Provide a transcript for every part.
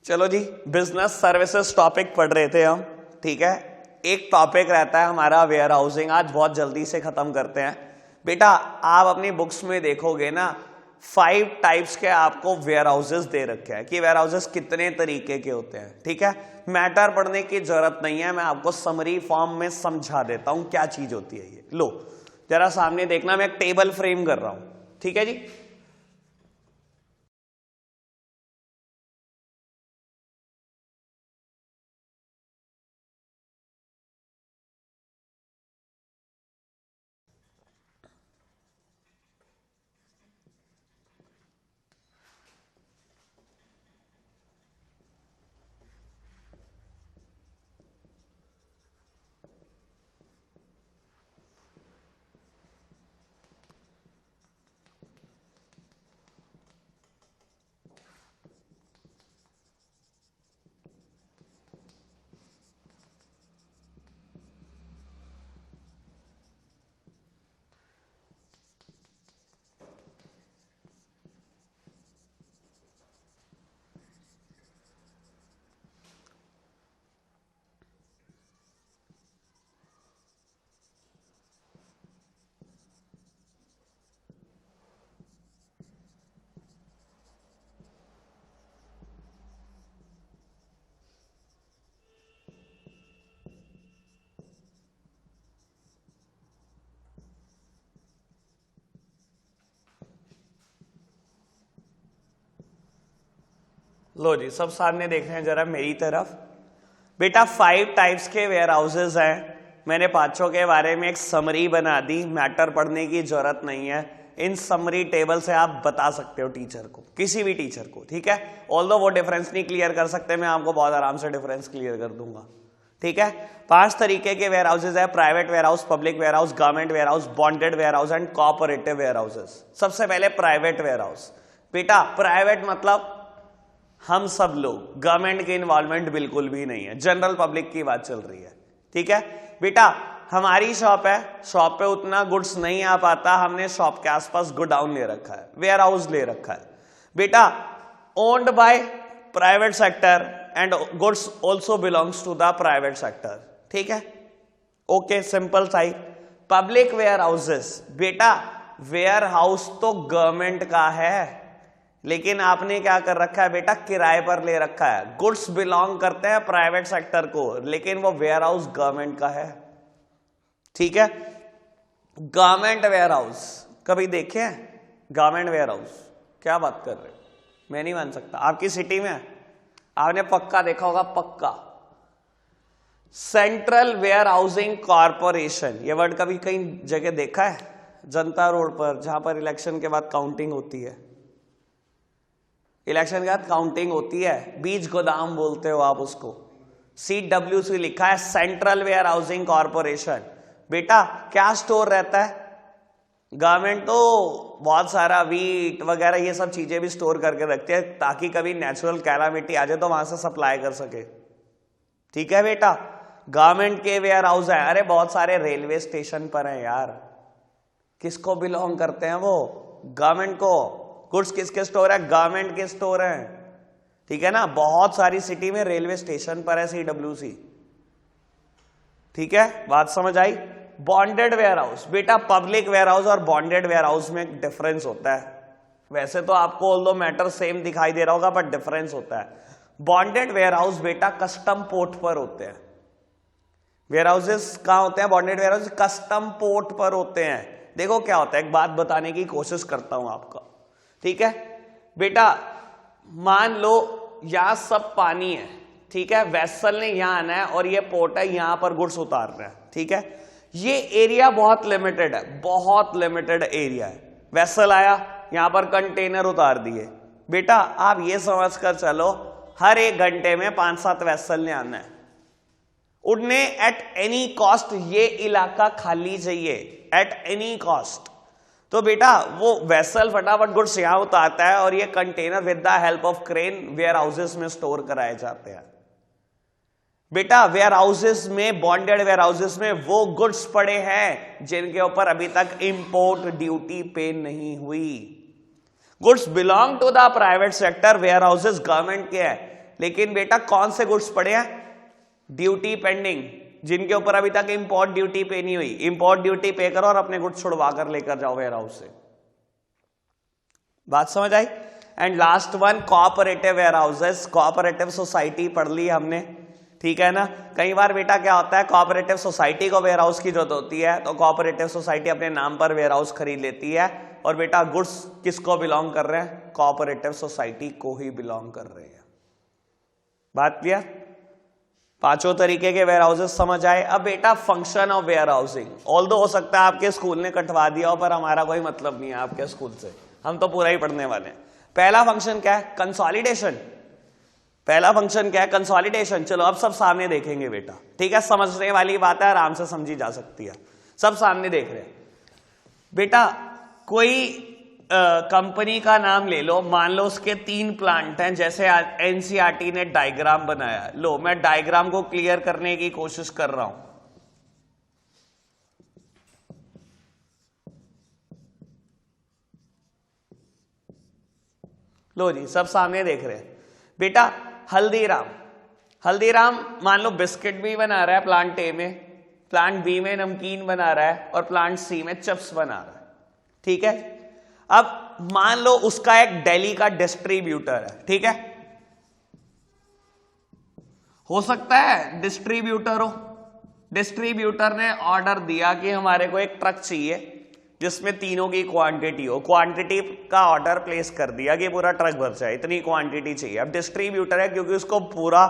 चलो जी, business services topic पढ़ रहे थे हम, ठीक है। एक टॉपिक रहता है हमारा वेयर हाउसिंग, आज बहुत जल्दी से खत्म करते हैं। बेटा आप अपनी बुक्स में देखोगे ना 5 टाइप्स के आपको वेयर हाउसेस दे रखे हैं कि वेयर हाउसेस कितने तरीके के होते हैं, ठीक है। मैटर पढ़ने की जरूरत नहीं है, मैं आपको समरी फॉर्म में समझा देता हूं क्या चीज होती है ये। लो जरा सामने देखना, मैं एक टेबल फ्रेम कर रहा हूं, ठीक है जी। लो जी, सब सामने देख रहे हैं जरा मेरी तरफ। बेटा 5 टाइप्स के वेयर हाउसेज हैं, मैंने पांचों के बारे में एक समरी बना दी, मैटर पढ़ने की जरूरत नहीं है। इन समरी टेबल से आप बता सकते हो टीचर को, किसी भी टीचर को, ठीक है। ऑल्दो वो डिफरेंस नहीं क्लियर कर सकते, मैं आपको बहुत आराम से डिफरेंस क्लियर कर दूंगा, ठीक है। 5 तरीके के वेयर हाउसेज है, private warehouse, public warehouse, government warehouse, bonded warehouse and cooperative warehouses. सबसे पहले प्राइवेट वेयर हाउस। बेटा प्राइवेट मतलब हम सब लोग, गवर्नमेंट की इन्वॉल्वमेंट बिल्कुल भी नहीं है, जनरल पब्लिक की बात चल रही है, ठीक है। बेटा हमारी शॉप है, शॉप पे उतना गुड्स नहीं आ पाता, हमने शॉप के आसपास गोडाउन ले रखा है, वेयर हाउस ले रखा है। बेटा owned by private sector and goods also belongs to the private sector, ठीक है। ओके, सिंपल सा। पब्लिक वेयर हाउसेस, बेटा वेयर हाउस तो गवर्नमेंट का है, लेकिन आपने क्या कर रखा है बेटा, किराए पर ले रखा है। गुड्स बिलोंग करते हैं प्राइवेट सेक्टर को, लेकिन वो वेयर हाउस गवर्नमेंट का है, ठीक है। गवर्नमेंट वेयर हाउस कभी देखे हैं? गवर्नमेंट वेयर हाउस क्या बात कर रहे, मैं नहीं मान सकता। आपकी सिटी में आपने पक्का देखा होगा, पक्का। सेंट्रल वेयर हाउसिंग कॉर्पोरेशन, ये वर्ड कभी कहीं जगह देखा है? जनता रोड पर, जहां पर इलेक्शन के बाद काउंटिंग होती है, इलेक्शन के बाद काउंटिंग होती है, बीज गोदाम बोलते हो आप उसको, CWC लिखा है, सेंट्रल वेयर हाउसिंग कॉर्पोरेशन। बेटा क्या स्टोर रहता है? गवर्नमेंट तो बहुत सारा वीट वगैरह ये सब चीजें भी स्टोर करके रखते हैं, ताकि कभी नेचुरल कैलामिटी आ जाए तो वहां से सप्लाई कर सके, ठीक है बेटा। गवर्नमेंट के वेयर हाउस है। अरे बहुत सारे रेलवे स्टेशन पर हैं यार, किसको बिलोंग करते हैं वो? गवर्नमेंट को। गुड्स किसके स्टोर है? गवर्नमेंट के स्टोर हैं, ठीक है ना। बहुत सारी सिटी में रेलवे स्टेशन पर है CWC, ठीक है, बात समझ आई। बॉन्डेड वेयर हाउस, बेटा पब्लिक वेयर हाउस और बॉन्डेड वेयर हाउस में डिफरेंस होता है। वैसे तो आपको ऑल्दो मैटर सेम दिखाई दे रहा होगा, बट डिफरेंस होता है। बॉन्डेड वेयर हाउस बेटा कस्टम पोर्ट पर होते हैं। वेयर हाउसेस कहां होते हैं? Bonded warehouse custom port पर होते हैं। देखो क्या होता है, एक बात बताने की कोशिश करता हूं आपको, ठीक है। बेटा मान लो यहां सब पानी है, ठीक है, वेसल ने यहां आना है और ये पोर्ट है, यहां पर गुड्स उतार रहे हैं, ठीक है। ये एरिया बहुत लिमिटेड है, बहुत लिमिटेड एरिया है। वेसल आया, यहां पर कंटेनर उतार दिए। बेटा आप ये समझ कर चलो, हर 1 घंटे में 5-7 वेसल ने आना है, उन्हें एट एनी कॉस्ट ये इलाका खाली चाहिए, एट एनी कॉस्ट। तो बेटा वो वेसल फटाफट गुड्स यहां उतारता है और ये container with the help of crane warehouses में स्टोर कराए जाते हैं। बेटा वेयर हाउसेस में, बॉन्डेड वेयर हाउसेस में वो गुड्स पड़े हैं जिनके ऊपर अभी तक इंपोर्ट ड्यूटी पे नहीं हुई। Goods belong to the private sector, warehouses government के हैं, लेकिन बेटा कौन से गुड्स पड़े हैं? ड्यूटी पेंडिंग, जिनके ऊपर अभी तक इंपोर्ट ड्यूटी पे नहीं हुई। इंपोर्ट ड्यूटी पे करो और अपने गुड्स छुड़वा कर लेकर जाओ वेयर हाउस से। बात समझ आई? And last one cooperative warehouses, cooperative society पढ़ ली हमने, ठीक है ना। कई बार बेटा क्या होता है, कोऑपरेटिव सोसाइटी को वेयर हाउस की जरूरत होती है, तो कोऑपरेटिव सोसाइटी अपने नाम पर वेयर हाउस खरीद लेती है, और बेटा गुड्स किसको बिलोंग कर रहे हैं? कोऑपरेटिव सोसाइटी को ही बिलोंग कर रहे हैं। बात क्लियर? पांचों तरीके के वेयर हाउसेस समझ आए। अब बेटा function of warehousing, although हो सकता है आपके स्कूल ने कटवा दिया हो, पर हमारा कोई मतलब नहीं है आपके स्कूल से, हम तो पूरा ही पढ़ने वाले हैं। पहला फंक्शन क्या है? कंसोलिडेशन। पहला फंक्शन क्या है? कंसोलिडेशन। चलो अब सब सामने देखेंगे बेटा, ठीक है, समझने वाली बात है, आराम से समझी जा सकती है। सब सामने देख रहे हैं बेटा। कोई कंपनी का नाम ले लो, मान लो उसके 3 प्लांट हैं, जैसे एनसीईआरटी ने डायग्राम बनाया। लो मैं डायग्राम को क्लियर करने की कोशिश कर रहा हूं। लो जी सब सामने देख रहे हैं बेटा। हल्दीराम मान लो बिस्किट भी बना रहा है प्लांट ए में, प्लांट बी में नमकीन बना रहा है, और प्लांट सी में चिप्स बना रहा है, ठीक है। अब मान लो उसका एक दिल्ली का डिस्ट्रीब्यूटर है, ठीक है, हो सकता है डिस्ट्रीब्यूटर हो। डिस्ट्रीब्यूटर ने ऑर्डर दिया कि हमारे को एक ट्रक चाहिए जिसमें तीनों की क्वांटिटी हो, क्वांटिटी का ऑर्डर प्लेस कर दिया कि पूरा ट्रक भर जाए, इतनी क्वांटिटी चाहिए। अब डिस्ट्रीब्यूटर है, क्योंकि उसको पूरा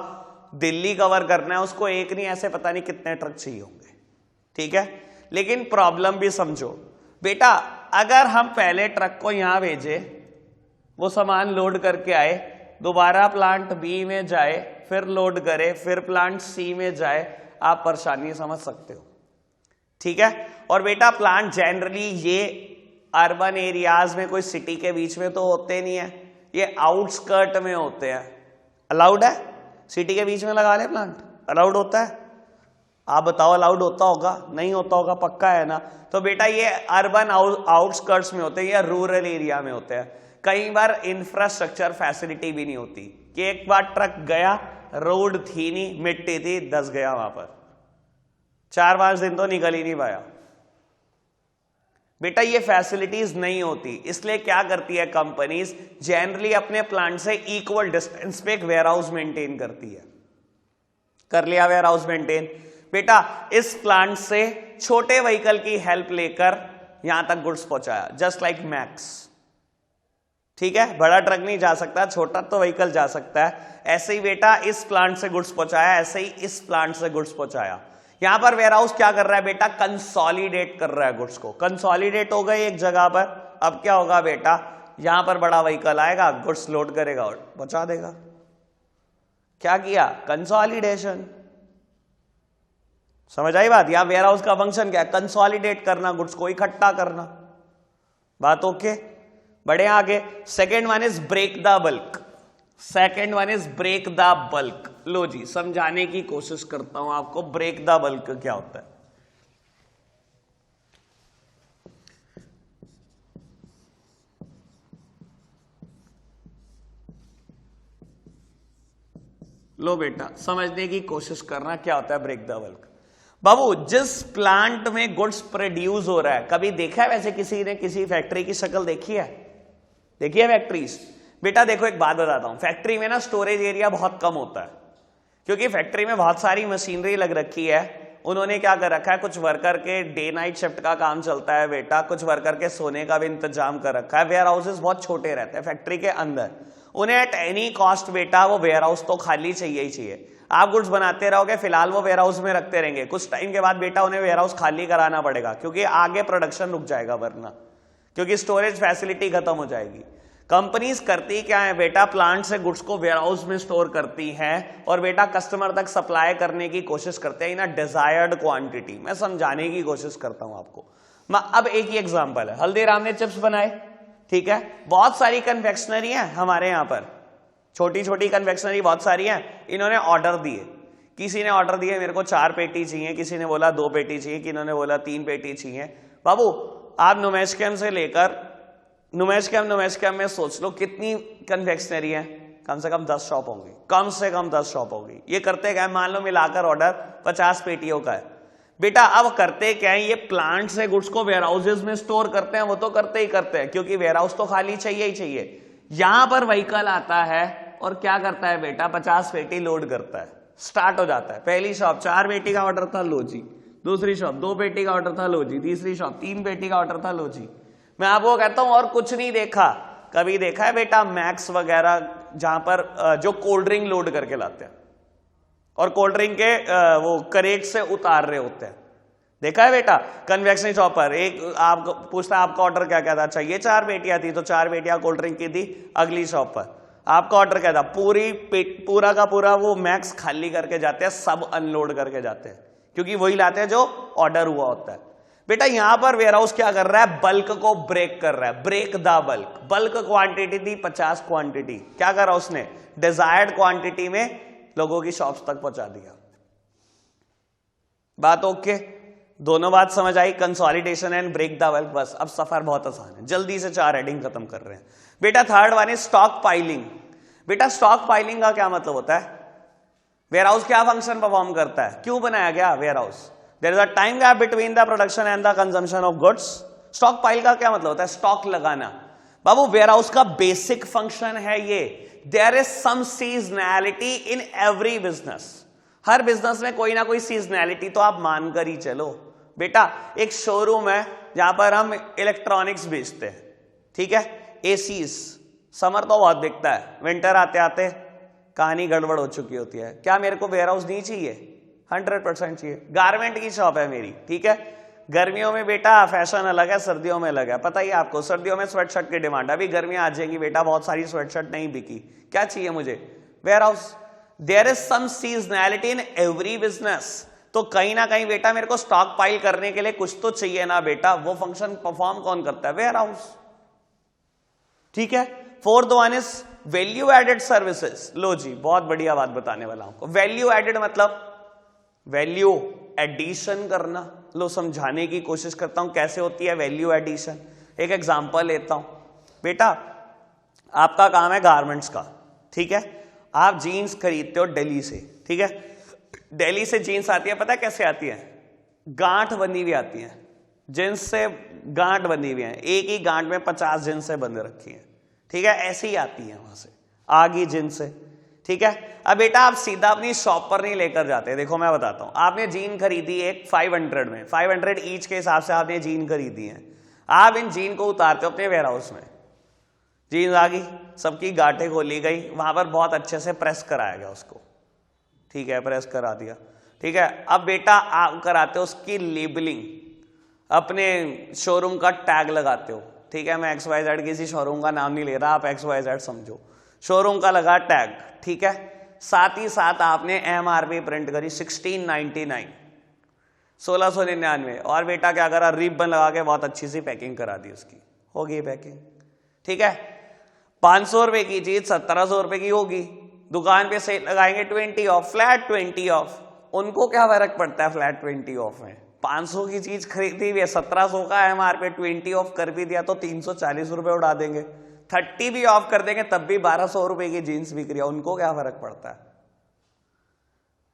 दिल्ली कवर करना है, उसको एक नहीं ऐसे पता नहीं कितने ट्रक चाहिए होंगे, ठीक है। लेकिन प्रॉब्लम भी समझो बेटा, अगर हम पहले ट्रक को यहां भेजे, वो सामान लोड करके आए, दोबारा प्लांट बी में जाए, फिर लोड करे, फिर प्लांट सी में जाए, आप परेशानी समझ सकते हो, ठीक है। और बेटा प्लांट जनरली ये अर्बन एरियाज में, कोई सिटी के बीच में तो होते नहीं है, ये आउटस्कर्ट में होते हैं। अलाउड है सिटी के बीच में लगा ले प्लांट? अलाउड होता है? आप बताओ अलाउड होता होगा? नहीं होता होगा, पक्का है ना। तो बेटा ये अर्बन आउटस्कर्ट्स में होते हैं या रूरल एरिया में होते हैं। कई बार इंफ्रास्ट्रक्चर फैसिलिटी भी नहीं होती, कि एक बार ट्रक गया, रोड थी नहीं, मिट्टी थी, दस गया वहां पर, 4-5 दिन तो निकल ही नहीं पाया। बेटा ये फैसिलिटीज नहीं होती, इसलिए क्या करती है कंपनीज, जनरली अपने प्लांट से इक्वल डिस्टेंस पे एक वेयर हाउस मेंटेन करती है। कर लिया वेयर हाउस मेंटेन, बेटा इस प्लांट से छोटे व्हीकल की हेल्प लेकर यहां तक गुड्स पहुंचाया, जस्ट लाइक मैक्स, ठीक है। बड़ा ट्रक नहीं जा सकता, छोटा तो व्हीकल जा सकता है। ऐसे ही बेटा इस प्लांट से गुड्स पहुंचाया, ऐसे ही इस प्लांट से गुड्स पहुंचाया। यहां पर वेयर हाउस क्या कर रहा है बेटा? कंसोलिडेट कर रहा है गुड्स को। कंसोलिडेट हो गए एक जगह पर, अब क्या होगा बेटा, यहां पर बड़ा व्हीकल आएगा, गुड्स लोड करेगा और पहुंचा देगा। क्या किया? कंसोलिडेशन। समझ आई बात? यहां वेयर हाउस का फंक्शन क्या है? कंसोलिडेट करना, गुड्स को इकट्ठा करना। बात ओके? बढ़े आगे। Second one is break the bulk. Second one is break the bulk. लो जी समझाने की कोशिश करता हूं आपको, ब्रेक द बल्क क्या होता है। लो बेटा समझने की कोशिश करना, क्या होता है ब्रेक द बल्क। बाबू जिस प्लांट में गुड्स प्रोड्यूस हो रहा है, कभी देखा है वैसे किसी ने किसी फैक्ट्री की शक्ल देखी है? देखिए फैक्ट्रीज। बेटा देखो एक बात बताता हूं, फैक्ट्री में ना स्टोरेज एरिया बहुत कम होता है, क्योंकि फैक्ट्री में बहुत सारी मशीनरी लग रखी है। उन्होंने क्या कर रखा है, कुछ वर्कर के डे नाइट शिफ्ट का काम चलता है बेटा, कुछ वर्कर के सोने का भी इंतजाम कर रखा है। वेयर हाउसेस बहुत छोटे रहते हैं फैक्ट्री के अंदर, उन्हें एट एनी कॉस्ट बेटा वो वेयर हाउस तो खाली चाहिए ही चाहिए। आप गुड्स बनाते रहोगे, फिलहाल वो वेयर हाउस में रखते रहेंगे, कुछ टाइम के बाद बेटा उन्हें वेयर हाउस खाली कराना पड़ेगा, क्योंकि आगे प्रोडक्शन रुक जाएगा वरना, क्योंकि स्टोरेज फैसिलिटी खत्म हो जाएगी। कंपनीज करती क्या है बेटा, प्लांट से गुड्स को वेयर हाउस में स्टोर करती हैं और बेटा कस्टमर तक सप्लाई करने की कोशिश करते हैं इन अ डिजायर्ड क्वांटिटी। मैं समझाने की कोशिश करता हूं आपको। अब एक ही एग्जांपल है, हल्दीराम ने चिप्स बनाए, ठीक है, बहुत सारी कन्फेक्शनरी है हमारे यहां पर, छोटी छोटी कन्फेक्शनरी बहुत सारी है। इन्होंने ऑर्डर दिए, किसी ने ऑर्डर दिए मेरे को 4 पेटी चाहिए, किसी ने बोला 2 पेटी चाहिए, किसी ने बोला 3 पेटी चाहिए। बाबू आप नुमेशकेम से लेकर नुमेशकेम में सोच लो कितनी कन्फेक्शनरी है, कम से कम 10 शॉप होंगी, कम से कम 10 शॉप होगी। ये करते क्या है, मान लो मिलाकर ऑर्डर 50 पेटियों का है बेटा। अब करते क्या है, ये प्लांट से गुड्स को वेयर हाउसेज में स्टोर करते हैं, वो तो करते ही करते हैं क्योंकि वेयर हाउस तो खाली चाहिए ही चाहिए। यहां पर व्हीकल आता है और क्या करता है बेटा, 50 पेटी लोड करता है, स्टार्ट हो जाता है। पहली शॉप 4 पेटी का ऑर्डर था, लो जी। दूसरी शॉप 2 पेटी का ऑर्डर था, लो जी। तीसरी शॉप 3 पेटी का ऑर्डर था, लो जी। मैं आपको कहता हूं और कुछ नहीं देखा, कभी देखा है बेटा मैक्स वगैरह जहां पर जो कोल्ड ड्रिंक लोड करके लाते हैं और कोल्ड ड्रिंक के वो करेट से उतार रहे होते हैं, देखा है बेटा। कन्वेक्शन शॉपर एक आपको पूछता है आपका ऑर्डर क्या क्या था, चाहिए 4 पेटियां थी तो 4 पेटियां कोल्ड ड्रिंक की थी। अगली शॉप पर आपका ऑर्डर क्या था, पूरा का पूरा वो मैक्स खाली करके जाते हैं, सब अनलोड करके जाते हैं क्योंकि वही लाते हैं जो ऑर्डर हुआ होता है। बेटा यहां पर वेयर हाउस क्या कर रहा है, बल्क को ब्रेक कर रहा है, break the bulk. Bulk quantity थी 50 क्वांटिटी, क्या करा उसने, डिजायर्ड क्वांटिटी में लोगों की शॉप्स तक पहुंचा दिया। बात ओके, दोनों बात समझ आई, consolidation and break the bulk. बस अब सफर बहुत आसान है, जल्दी से 4 हेडिंग खत्म कर रहे हैं बेटा। Third one is stockpiling. बेटा स्टॉक पाइलिंग का क्या मतलब होता है, वेयर हाउस क्या फंक्शन परफॉर्म करता है, क्यों बनाया गया warehouse, there is a time gap between the production and the consumption of goods. Stockpile का क्या मतलब होता है, स्टॉक लगाना। बाबू वेयर हाउस का बेसिक फंक्शन है ये, there is some seasonality in every business. हर बिजनेस में कोई ना कोई सीजनैलिटी तो आप मानकर ही चलो बेटा। एक शोरूम है जहां पर हम इलेक्ट्रॉनिक्स बेचते हैं, ठीक है, एसीज। समर तो बहुत बिकता है, विंटर आते आते कहानी गड़बड़ हो चुकी होती है। क्या मेरे को वेयर हाउस नहीं चाहिए, 100% चाहिए। गारमेंट की शॉप है मेरी, ठीक है, गर्मियों में बेटा फैशन अलग है, सर्दियों में अलग है, पता ही आपको। सर्दियों में स्वेटशर्ट की डिमांड, अभी गर्मियां आ जाएंगी बेटा, बहुत सारी स्वेटशर्ट नहीं बिकी, क्या चाहिए मुझे, warehouse. There is some seasonality in every business, तो कहीं ना कहीं बेटा मेरे को स्टॉक पाइल करने के लिए कुछ तो चाहिए ना बेटा, वो फंक्शन परफॉर्म कौन करता है, वेयर हाउस, ठीक है। Fourth one is value added services. लो जी, बहुत बढ़िया बात बताने वाला हूं। वैल्यू एडेड मतलब वैल्यू एडिशन करना। लो समझाने की कोशिश करता हूं कैसे होती है वैल्यू एडिशन। एक एग्जांपल लेता हूं बेटा, आपका काम है गारमेंट्स का, ठीक है, आप जीन्स खरीदते हो दिल्ली से, ठीक है। दिल्ली से जीन्स आती है, पता है कैसे आती है, गांठ बंधी हुई आती है, जींस से गांठ बंधी हुई है, एक ही गांठ में 50 जींस से बंध रखी है, ठीक है, ऐसे ही आती है वहां से आगी जींस से, ठीक है। अब बेटा आप सीधा अपनी शॉप पर नहीं लेकर जाते, देखो मैं बताता हूं। आपने जीन खरीदी एक 500 में, 500 ईच के हिसाब से आपने जीन खरीदी है। आप इन जीन को उतारते हो अपने वेयर हाउस में, जीन्स आ गई, सबकी गांठें खोली गई, वहां पर बहुत अच्छे से प्रेस कराया गया उसको, ठीक है, प्रेस करा दिया, ठीक है। अब बेटा आप कराते हो उसकी लेबलिंग, अपने शोरूम का टैग लगाते हो, ठीक है। मैं XYZ किसी शोरूम का नाम नहीं ले रहा, आप XYZ समझो, शोरूम का लगा टैग, ठीक है। साथ ही साथ आपने MRP प्रिंट करी 1699, 1699, और बेटा क्या करा, रिबन लगा के बहुत अच्छी सी पैकिंग करा दी उसकी, हो गई पैकिंग, ठीक है। 500 रुपए की चीज 1700 रुपए की होगी, दुकान पे से लगाएंगे 20 ऑफ, फ्लैट 20 ऑफ। उनको क्या फर्क पड़ता है फ्लैट 20 ऑफ में, 500 की चीज खरीदी हुई है, 1700 का MRP 20 ऑफ कर भी दिया तो 340 रुपए उड़ा देंगे, 30 भी ऑफ कर देंगे तब भी 1200 रुपए की जीन्स बिक रही है, उनको क्या फर्क पड़ता है।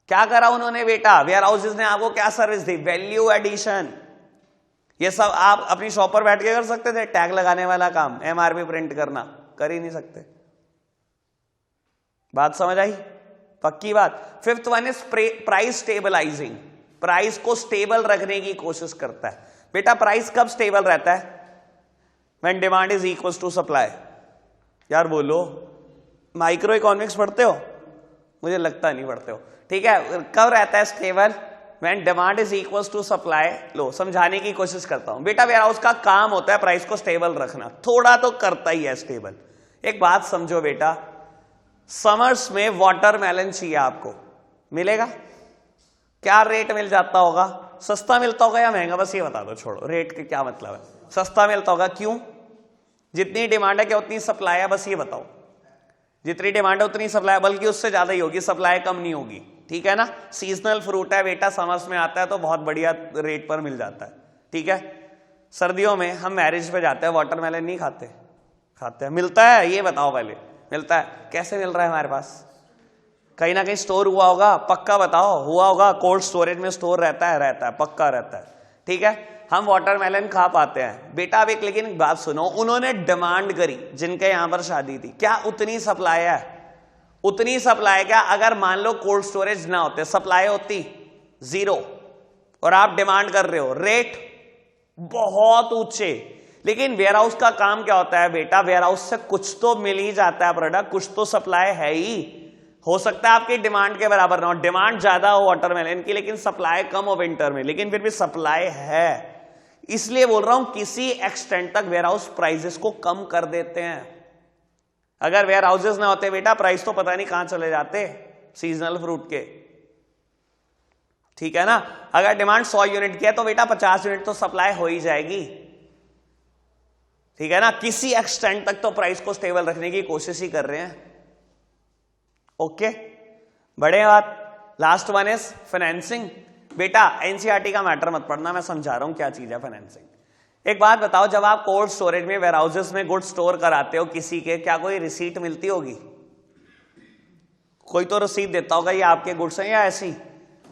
क्या करा उन्होंने बेटा, वेयर हाउसेज ने आपको क्या सर्विस दी, वैल्यू एडिशन। ये सब आप अपनी शॉप पर बैठ के कर सकते थे, टैग लगाने वाला काम, MRP प्रिंट करना, कर ही नहीं सकते। बात समझ आई, पक्की बात। Fifth one is price stabilising, price को स्टेबल रखने की कोशिश करता है। बेटा प्राइस कब स्टेबल रहता है, when demand is equal to supply. यार बोलो, माइक्रो इकोनॉमिक्स पढ़ते हो, मुझे लगता नहीं पढ़ते हो, ठीक है। कब रहता है stable, when demand is equal to supply. लो समझाने की कोशिश करता हूं बेटा, वेयर हाउस का काम होता है प्राइस को स्टेबल रखना, थोड़ा तो करता ही है स्टेबल। एक बात समझो बेटा, समर्स में वाटरमेलन चाहिए आपको, मिलेगा, क्या रेट मिल जाता होगा, सस्ता मिलता होगा या महंगा, बस ये बता दो, छोड़ो रेट के क्या मतलब है, सस्ता मिलता होगा, क्यों, जितनी डिमांड है क्या उतनी सप्लाई है, बस ये बताओ, जितनी डिमांड है उतनी सप्लाई, बल्कि उससे ज्यादा ही होगी, सप्लाई कम नहीं होगी, ठीक है ना। सीजनल फ्रूट है बेटा, समर्स में आता है तो बहुत बढ़िया रेट पर मिल जाता है, ठीक है। सर्दियों में हम मैरिज पे जाते हैं, वाटरमेलन नहीं खाते, खाते हैं, मिलता है, ये बताओ पहले, मिलता है। कैसे मिल रहा है हमारे पास? कहीं ना कहीं स्टोर हुआ होगा, पक्का बताओ, हुआ होगा। कोल्ड स्टोरेज में स्टोर रहता है, पक्का रहता है। ठीक है, हम वाटरमेलन खा पाते हैं बेटा। अब एक लेकिन बात सुनो, उन्होंने डिमांड करी, जिनके यहां पर शादी थी, क्या उतनी सप्लाई है? उतनी सप्लाई क्या? अगर मान लो कोल्ड स्टोरेज ना होते, सप्लाई होती 0, और आप डिमांड कर रहे हो, रेट बहुत ऊंचे। लेकिन वेयर हाउस का काम क्या होता है बेटा? वेयर हाउस से कुछ तो मिल ही जाता है प्रोडक्ट, कुछ तो सप्लाई है ही। हो सकता है आपकी डिमांड के बराबर ना हो, डिमांड ज्यादा हो वाटरमेलन की, लेकिन सप्लाई कम हो विंटर में, लेकिन फिर भी सप्लाई है। इसलिए बोल रहा हूं किसी एक्सटेंट तक वेयर हाउस प्राइसेस को कम कर देते हैं। अगर वेयर हाउसेस ना होते बेटा, प्राइस तो पता नहीं कहां चले जाते सीजनल फ्रूट के। ठीक है ना, अगर डिमांड 100 यूनिट की है तो बेटा 50 यूनिट तो सप्लाई हो ही जाएगी। ठीक है ना, किसी एक्सटेंट तक तो प्राइस को स्टेबल रखने की कोशिश ही कर रहे हैं। ओके, बड़े बात। Last one is financing. बेटा एनसीईआरटी का मैटर मत पढ़ना, मैं समझा रहा हूं क्या चीज है फाइनेंसिंग। एक बात बताओ, जब आप कोल्ड स्टोरेज में, वेयर हाउसेस में गुड्स स्टोर कराते हो किसी के, क्या कोई रिसीट मिलती होगी? कोई तो रसीद देता होगा, ये आपके गुड्स हैं या ऐसी?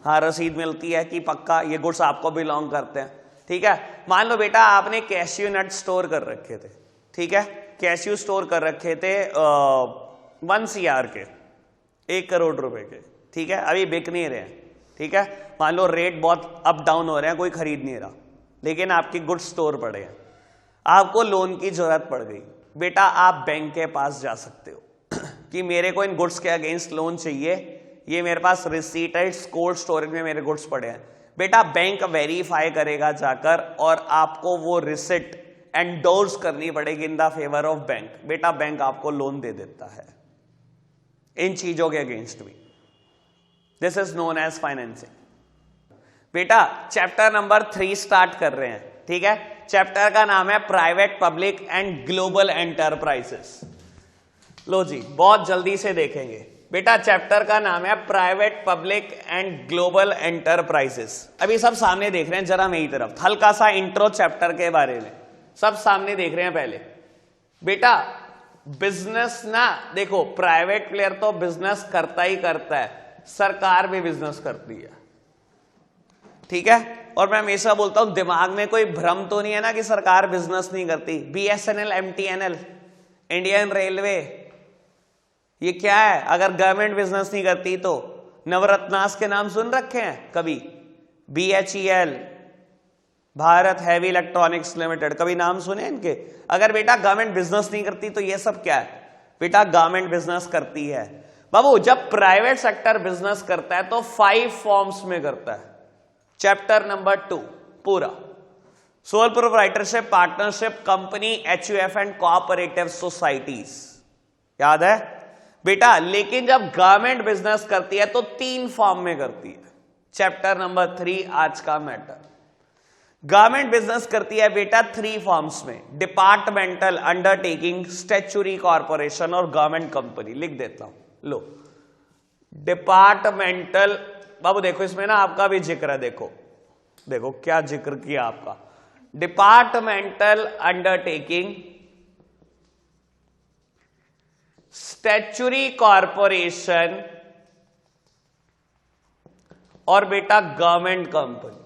हाँ, रसीद मिलती है कि पक्का ये गुड्स आपको बिलोंग करते हैं। ठीक है, मान लो बेटा आपने कैश्यू नट स्टोर कर रखे थे। ठीक है, कैश्यू स्टोर कर रखे थे 1 CR के, 1 करोड़ रुपए के। ठीक है, अभी बिक नहीं रहे हैं। ठीक है, मान लो रेट बहुत अप डाउन हो रहे हैं, कोई खरीद नहीं रहा, लेकिन आपकी गुड्स स्टोर पड़े हैं, आपको लोन की जरूरत पड़ गई। बेटा आप बैंक के पास जा सकते हो कि मेरे को इन गुड्स के अगेंस्ट लोन चाहिए, ये मेरे पास रिसीट है, कोल्ड स्टोरेज में मेरे गुड्स पड़े हैं। बेटा बैंक वेरीफाई करेगा जाकर, और आपको वो रिसिट एंडोर्स करनी पड़ेगी in the favour of bank. बेटा बैंक आपको लोन दे देता है इन चीजों के अगेंस्ट भी। This is known as financing. बेटा चैप्टर नंबर 3 स्टार्ट कर रहे हैं। ठीक है, चैप्टर का नाम है private, public and global enterprises. लो जी, बहुत जल्दी से देखेंगे। बेटा चैप्टर का नाम है private, public and global enterprises. अभी सब सामने देख रहे हैं, जरा मेरी तरफ, हल्का सा इंट्रो चैप्टर के बारे में सब सामने देख रहे हैं। पहले बेटा बिजनेस ना, देखो प्राइवेट प्लेयर तो बिजनेस करता ही करता है, सरकार भी बिजनेस करती है। ठीक है, और मैं हमेशा बोलता हूं दिमाग में कोई भ्रम तो नहीं है ना कि सरकार बिजनेस नहीं करती। BSNL, MTNL, इंडियन रेलवे, ये क्या है? अगर गवर्नमेंट बिजनेस नहीं करती तो नवरत्नास के नाम सुन रखे हैं कभी? BHEL, Bharat heavy electronics limited, कभी नाम सुने इनके? अगर बेटा गवर्नमेंट बिजनेस नहीं करती तो ये सब क्या है? बेटा गवर्नमेंट बिजनेस करती है। बाबू जब प्राइवेट सेक्टर बिजनेस करता है तो 5 फॉर्म्स में करता है। चैप्टर नंबर 2 पूरा, sole proprietorship, partnership, company, HUF and cooperative societies, याद है बेटा? लेकिन जब गवर्नमेंट बिजनेस करती है तो 3 फॉर्म में करती है। चैप्टर नंबर 3 आज का मैटर। गवर्नमेंट बिजनेस करती है बेटा 3 फॉर्म्स में, डिपार्टमेंटल, अंडरटेकिंग, स्टैट्यूटरी कॉर्पोरेशन और गवर्नमेंट कंपनी। लिख देता हूं, लो डिपार्टमेंटल। बाबू देखो इसमें ना आपका भी जिक्र है, देखो देखो क्या जिक्र किया आपका। डिपार्टमेंटल अंडरटेकिंग, स्टैट्यूटरी कॉर्पोरेशन और बेटा गवर्नमेंट कंपनी।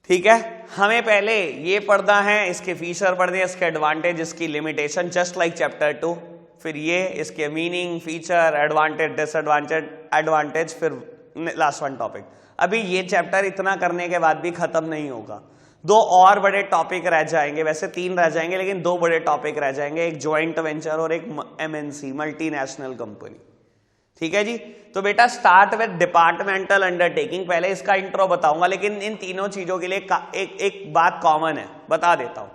ठीक है, हमें पहले ये पढ़ना है, इसके फीचर पढ़ने, इसके एडवांटेज, इसकी लिमिटेशन, जस्ट लाइक चैप्टर 2। फिर ये इसके meaning, feature, advantage, disadvantage, advantage, फिर लास्ट वन टॉपिक। अभी ये चैप्टर इतना करने के बाद भी खत्म नहीं होगा, 2 और बड़े टॉपिक रह जाएंगे। वैसे 3 रह जाएंगे, लेकिन 2 बड़े टॉपिक रह जाएंगे, एक ज्वाइंट वेंचर और एक MNC, मल्टीनेशनल कंपनी। ठीक है जी, तो बेटा स्टार्ट विद डिपार्टमेंटल अंडरटेकिंग। पहले इसका इंट्रो बताऊंगा, लेकिन इन तीनों चीजों के लिए एक बात कॉमन है, बता देता हूं।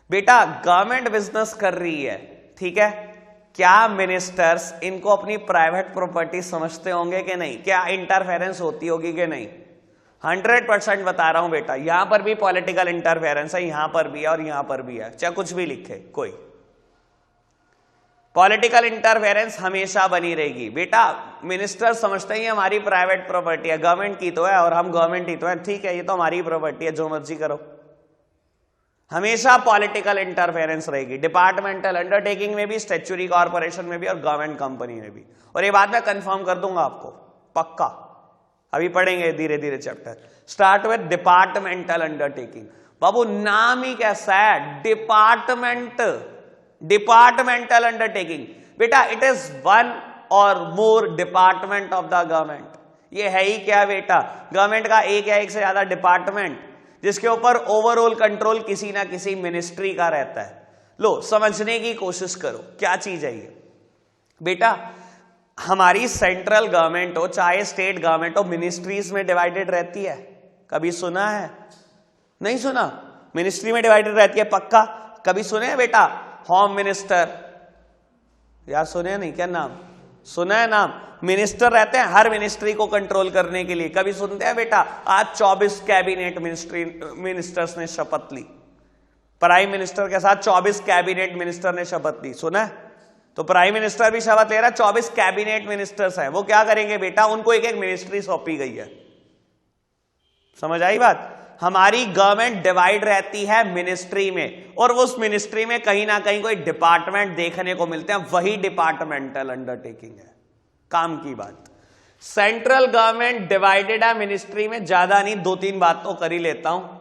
बेटा गवर्नमेंट बिजनेस कर रही है, ठीक है, क्या मिनिस्टर्स इनको अपनी प्राइवेट प्रॉपर्टी समझते होंगे कि नहीं? क्या इंटरफेरेंस होती होगी कि नहीं? 100% बता रहा हूं बेटा, यहां पर भी पॉलिटिकल इंटरफेरेंस है, यहां पर भी है और यहां पर भी है, चाहे कुछ भी लिखे कोई। पॉलिटिकल इंटरफेरेंस हमेशा बनी रहेगी। बेटा मिनिस्टर समझते ही हमारी प्राइवेट प्रॉपर्टी है, गवर्नमेंट की तो है और हम गवर्नमेंट ही तो है, ठीक है, ये तो हमारी प्रॉपर्टी है, जो मर्जी करो। हमेशा पॉलिटिकल इंटरफेरेंस रहेगी, डिपार्टमेंटल अंडरटेकिंग में भी, स्टैट्यूटरी कॉर्पोरेशन में भी और गवर्नमेंट कंपनी में भी। और ये बात मैं कंफर्म कर दूंगा आपको पक्का, अभी पढ़ेंगे धीरे धीरे chapter. Start with departmental undertaking. बाबू नाम ही कैसा है, डिपार्टमेंट, डिपार्टमेंटल अंडरटेकिंग। बेटा इट इज वन और more department of the government. ये है ही क्या बेटा, गवर्नमेंट का एक या एक से ज्यादा डिपार्टमेंट जिसके ऊपर ओवरऑल कंट्रोल किसी ना किसी मिनिस्ट्री का रहता है। लो समझने की कोशिश करो क्या चीज है ये। बेटा हमारी सेंट्रल गवर्नमेंट हो चाहे स्टेट गवर्नमेंट हो, मिनिस्ट्रीज में डिवाइडेड रहती है। कभी सुना है? नहीं सुना? मिनिस्ट्री में डिवाइडेड रहती है पक्का। कभी सुने हैं बेटा होम मिनिस्टर? यार सुने नहीं क्या नाम? सुना है नाम? मिनिस्टर रहते हैं हर मिनिस्ट्री को कंट्रोल करने के लिए। कभी सुनते हैं बेटा आज 24 कैबिनेट मिनिस्टर्स ने शपथ ली, प्राइम मिनिस्टर के साथ 24 कैबिनेट मिनिस्टर ने शपथ ली। सुना है? तो प्राइम मिनिस्टर भी शपथ ले रहा है, 24 कैबिनेट मिनिस्टर्स हैं। वो क्या करेंगे बेटा, उनको एक एक मिनिस्ट्री सौंपी गई है। समझ आई बात? हमारी गवर्नमेंट डिवाइड रहती है मिनिस्ट्री में, और उस मिनिस्ट्री में कहीं ना कहीं कोई डिपार्टमेंट देखने को मिलते हैं, वही डिपार्टमेंटल अंडरटेकिंग है। काम की बात। सेंट्रल गवर्नमेंट डिवाइडेड है मिनिस्ट्री में, ज्यादा नहीं, 2-3 बात तो कर ही लेता हूं।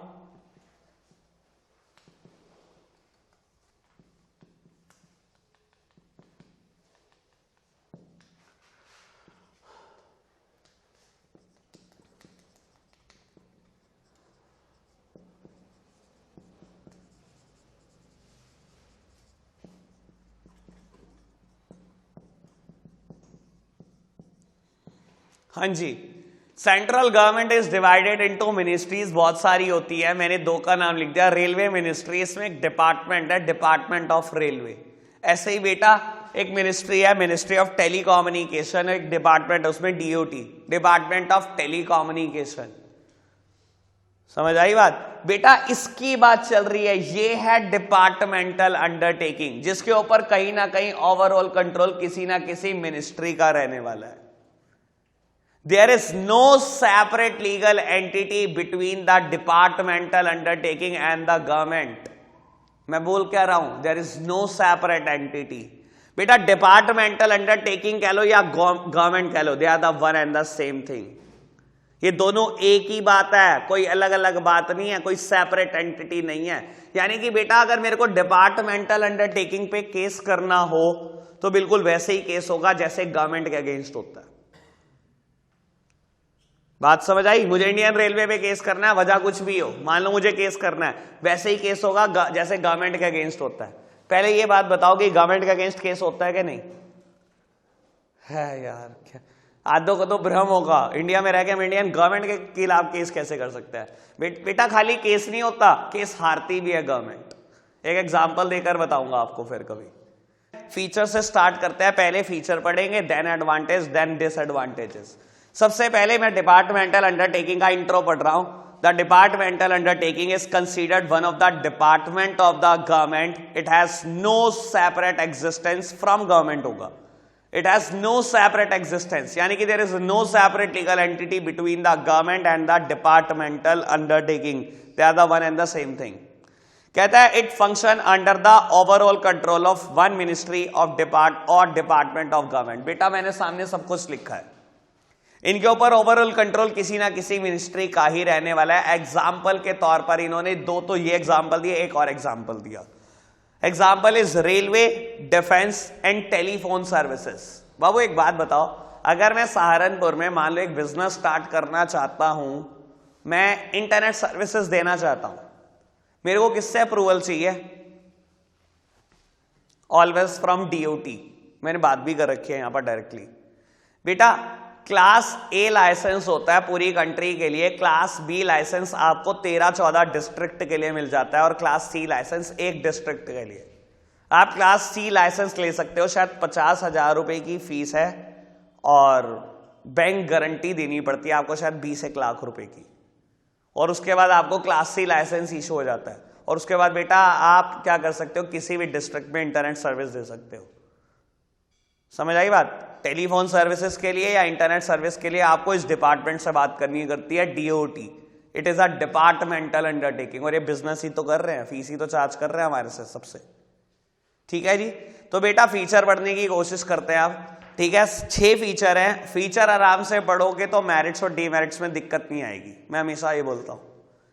हाँ जी, central government is divided into ministries, बहुत सारी होती है। मैंने 2 का नाम लिख दिया, रेलवे मिनिस्ट्री, इसमें एक डिपार्टमेंट है डिपार्टमेंट ऑफ रेलवे। ऐसे ही बेटा एक मिनिस्ट्री है मिनिस्ट्री ऑफ टेलीकम्युनिकेशन, एक डिपार्टमेंट है उसमें डीओटी, डिपार्टमेंट ऑफ टेलीकम्युनिकेशन। समझ आई बात? बेटा इसकी बात चल रही है, ये है डिपार्टमेंटल अंडरटेकिंग जिसके ऊपर कहीं ना कहीं ओवरऑल कंट्रोल किसी ना किसी मिनिस्ट्री का रहने वाला है। There is no separate legal entity between the departmental undertaking and the government. मैं बोल क्या रहा हूं? There is no separate entity. बेटा डिपार्टमेंटल अंडरटेकिंग कह लो या गवर्नमेंट कह लो, they are the one and the same thing. ये दोनों एक ही बात है, कोई अलग अलग बात नहीं है, कोई सेपरेट एंटिटी नहीं है। यानी कि बेटा अगर मेरे को डिपार्टमेंटल अंडरटेकिंग पे केस करना हो तो बिल्कुल वैसे ही केस होगा जैसे गवर्नमेंट के अगेंस्ट होता है। बात समझ आई? मुझे इंडियन रेलवे पे केस करना है, वजह कुछ भी हो, मान लो मुझे केस करना है, वैसे ही केस होगा जैसे गवर्नमेंट के अगेंस्ट होता है। पहले ये बात बताओ कि गवर्नमेंट के अगेंस्ट केस होता है कि नहीं है? यार क्या आधों को तो भ्रम होगा, इंडिया में रह के हम इंडियन गवर्नमेंट के खिलाफ केस कैसे कर सकते हैं? बेटा खाली केस नहीं होता, केस हारती भी है गवर्नमेंट। एक एग्जांपल देकर बताऊंगा आपको फिर कभी। फीचर से स्टार्ट करते हैं, पहले फीचर पढ़ेंगे, देन एडवांटेज, देन डिसएडवांटेजेस। सबसे पहले मैं डिपार्टमेंटल अंडरटेकिंग का इंट्रो पढ़ रहा हूं। The departmental undertaking is considered one of the department of the government. It has no separate existence from government होगा। It has no separate existence, यानी कि there is no separate legal entity between the government and the departmental undertaking, they are the one and the same thing. कहता है it function under the overall control of one ministry of department of government. बेटा मैंने सामने सब कुछ लिखा है, इनके ऊपर ओवरऑल कंट्रोल किसी ना किसी मिनिस्ट्री का ही रहने वाला है। एग्जाम्पल के तौर पर इन्होंने 2 तो ये एग्जाम्पल दिए, एक और एग्जाम्पल दिया। Example is railway, defence and telephone services. बाबू एक बात बताओ, अगर मैं सहारनपुर में मान लो एक बिजनेस स्टार्ट करना चाहता हूं, मैं इंटरनेट सर्विसेज देना चाहता हूं, मेरे को किससे अप्रूवल चाहिए? Always from DOT. मैंने बात भी कर रखी है यहां पर डायरेक्टली। बेटा क्लास ए लाइसेंस होता है पूरी कंट्री के लिए, क्लास बी लाइसेंस आपको 13-14 डिस्ट्रिक्ट के लिए मिल जाता है, और क्लास सी लाइसेंस 1 डिस्ट्रिक्ट के लिए। आप क्लास सी लाइसेंस ले सकते हो, शायद 50,000 रुपए की फीस है, और बैंक गारंटी देनी पड़ती है आपको शायद 20 लाख रुपए की, और उसके बाद आपको क्लास सी लाइसेंस इशू हो जाता है। और उसके बाद बेटा आप क्या कर सकते हो, किसी भी डिस्ट्रिक्ट में इंटरनेट सर्विस दे सकते हो। समझ आई बात? टेलीफोन सर्विसेज के लिए या इंटरनेट सर्विस के लिए आपको इस डिपार्टमेंट से बात करनी करती है, DOT. It is a departmental undertaking. और ये बिजनेस ही तो कर रहे हैं, फीस ही तो चार्ज कर रहे हैं हमारे से सबसे। ठीक है जी, तो बेटा फीचर पढ़ने की कोशिश करते हैं आप। ठीक है, 6 फीचर हैं, फीचर आराम से पढ़ोगे तो मेरिट्स और डीमेरिट्स में दिक्कत नहीं आएगी, मैं हमेशा ये बोलता हूं।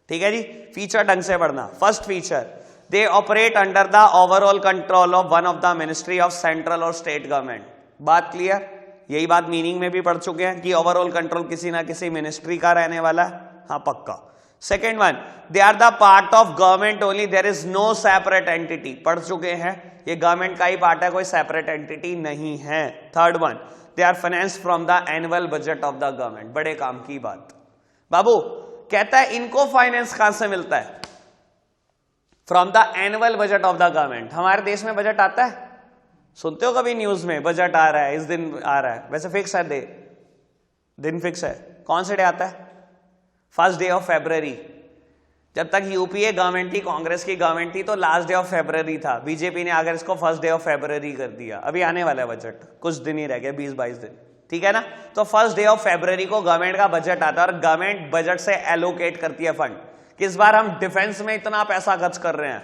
ठीक है जी, फीचर ढंग से पढ़ना। First feature, they operate under the overall control of one of the ministry of central और स्टेट गवर्नमेंट। बात क्लियर? यही बात मीनिंग में भी पढ़ चुके हैं कि ओवरऑल कंट्रोल किसी ना किसी मिनिस्ट्री का रहने वाला है। हाँ पक्का। Second one, they are the part of government only, there is no separate entity. पढ़ चुके हैं, ये गवर्नमेंट का ही पार्ट है, कोई सेपरेट एंटिटी नहीं है। Third one, they are financed from the annual budget of the government. बड़े काम की बात। बाबू कहता है इनको फाइनेंस कहां से मिलता है? From the annual budget of the government. हमारे देश में बजट आता है, सुनते हो कभी न्यूज में बजट आ रहा है, इस दिन आ रहा है, वैसे फिक्स है दिन फिक्स है। कौन से डे आता है? First day of February. जब तक यूपीए गवर्नमेंट थी, कांग्रेस की गवर्नमेंट थी, तो लास्ट डे ऑफ फेब्रुवरी था। बीजेपी ने आकर इसको फर्स्ट डे ऑफ फेब्रुवरी कर दिया। अभी आने वाला है बजट, कुछ दिन ही रह गए, 20-22 दिन। ठीक है ना? तो फर्स्ट डे ऑफ फेब्रुवरी को गवर्नमेंट का बजट आता है और गवर्नमेंट बजट से एलोकेट करती है फंड। किस बार हम डिफेंस में इतना पैसा खर्च कर रहे हैं?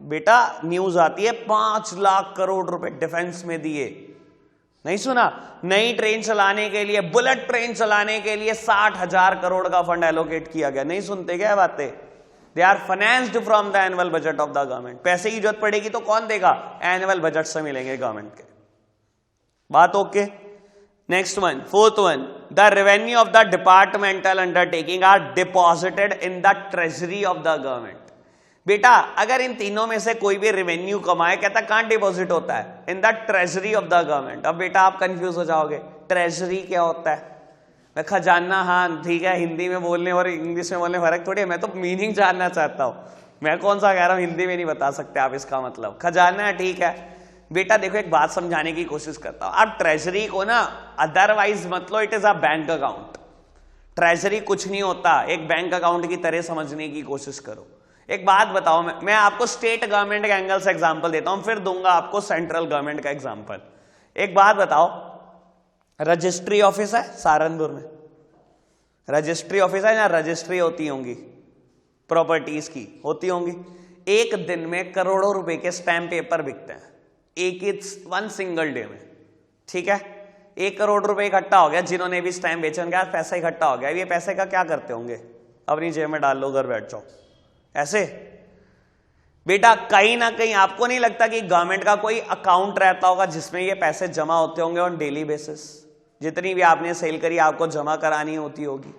बेटा न्यूज आती है 5 लाख करोड़ रुपए डिफेंस में दिए। नहीं सुना? नई ट्रेन चलाने के लिए, बुलेट ट्रेन चलाने के लिए 60,000 करोड़ का फंड एलोकेट किया गया। नहीं सुनते क्या बातें? They are financed from the annual budget of the government. पैसे की जरूरत पड़ेगी तो कौन देगा? एनुअल बजट से मिलेंगे गवर्नमेंट के। बात okay? Next one, fourth one, the revenue of the departmental undertaking are deposited in the treasury of the government. बेटा अगर इन तीनों में से कोई भी रेवेन्यू कमाए, कहता कहां डिपॉजिट होता है? इन the treasury of the government. अब बेटा आप कंफ्यूज हो जाओगे, ट्रेजरी क्या होता है? मैं खजाना, हाँ ठीक है, हिंदी में बोलने और इंग्लिश में बोलने फर्क थोड़ी है, मैं तो मीनिंग जानना चाहता हूं। मैं कौन सा कह रहा हूं, हिंदी में नहीं बता सकते आप इसका मतलब। खजाना है, ठीक है बेटा। देखो एक बात समझाने की कोशिश करता हूं। आप ट्रेजरी को ना अदरवाइज मत लो, it is a bank account. Treasury कुछ नहीं होता, एक बैंक अकाउंट की तरह समझने की कोशिश करो। एक बात बताओ, मैं आपको स्टेट गवर्नमेंट के एंगल से एग्जांपल देता हूं, फिर दूंगा आपको सेंट्रल गवर्नमेंट का एग्जांपल। एक बात बताओ, रजिस्ट्री ऑफिस है सहारनपुर में, रजिस्ट्री ऑफिस है, यहाँ रजिस्ट्री होती होंगी, प्रॉपर्टीज की होती होंगी। एक दिन में करोड़ों रुपए के स्टैम्प पेपर बिकते हैं, वन सिंगल डे में। ठीक है, 1 करोड़ रुपए इकट्ठा हो गया, जिन्होंने भी स्टैम्प बेचे उनके पास पैसा इकट्ठा हो गया। ये पैसे का क्या करते होंगे? अपनी जेब में डाल लो, घर बैठ जाओ ऐसे। बेटा कहीं ना कहीं आपको नहीं लगता कि गवर्नमेंट का कोई अकाउंट रहता होगा जिसमें ये पैसे जमा होते होंगे ऑन डेली बेसिस? जितनी भी आपने सेल करी आपको जमा करानी होती होगी।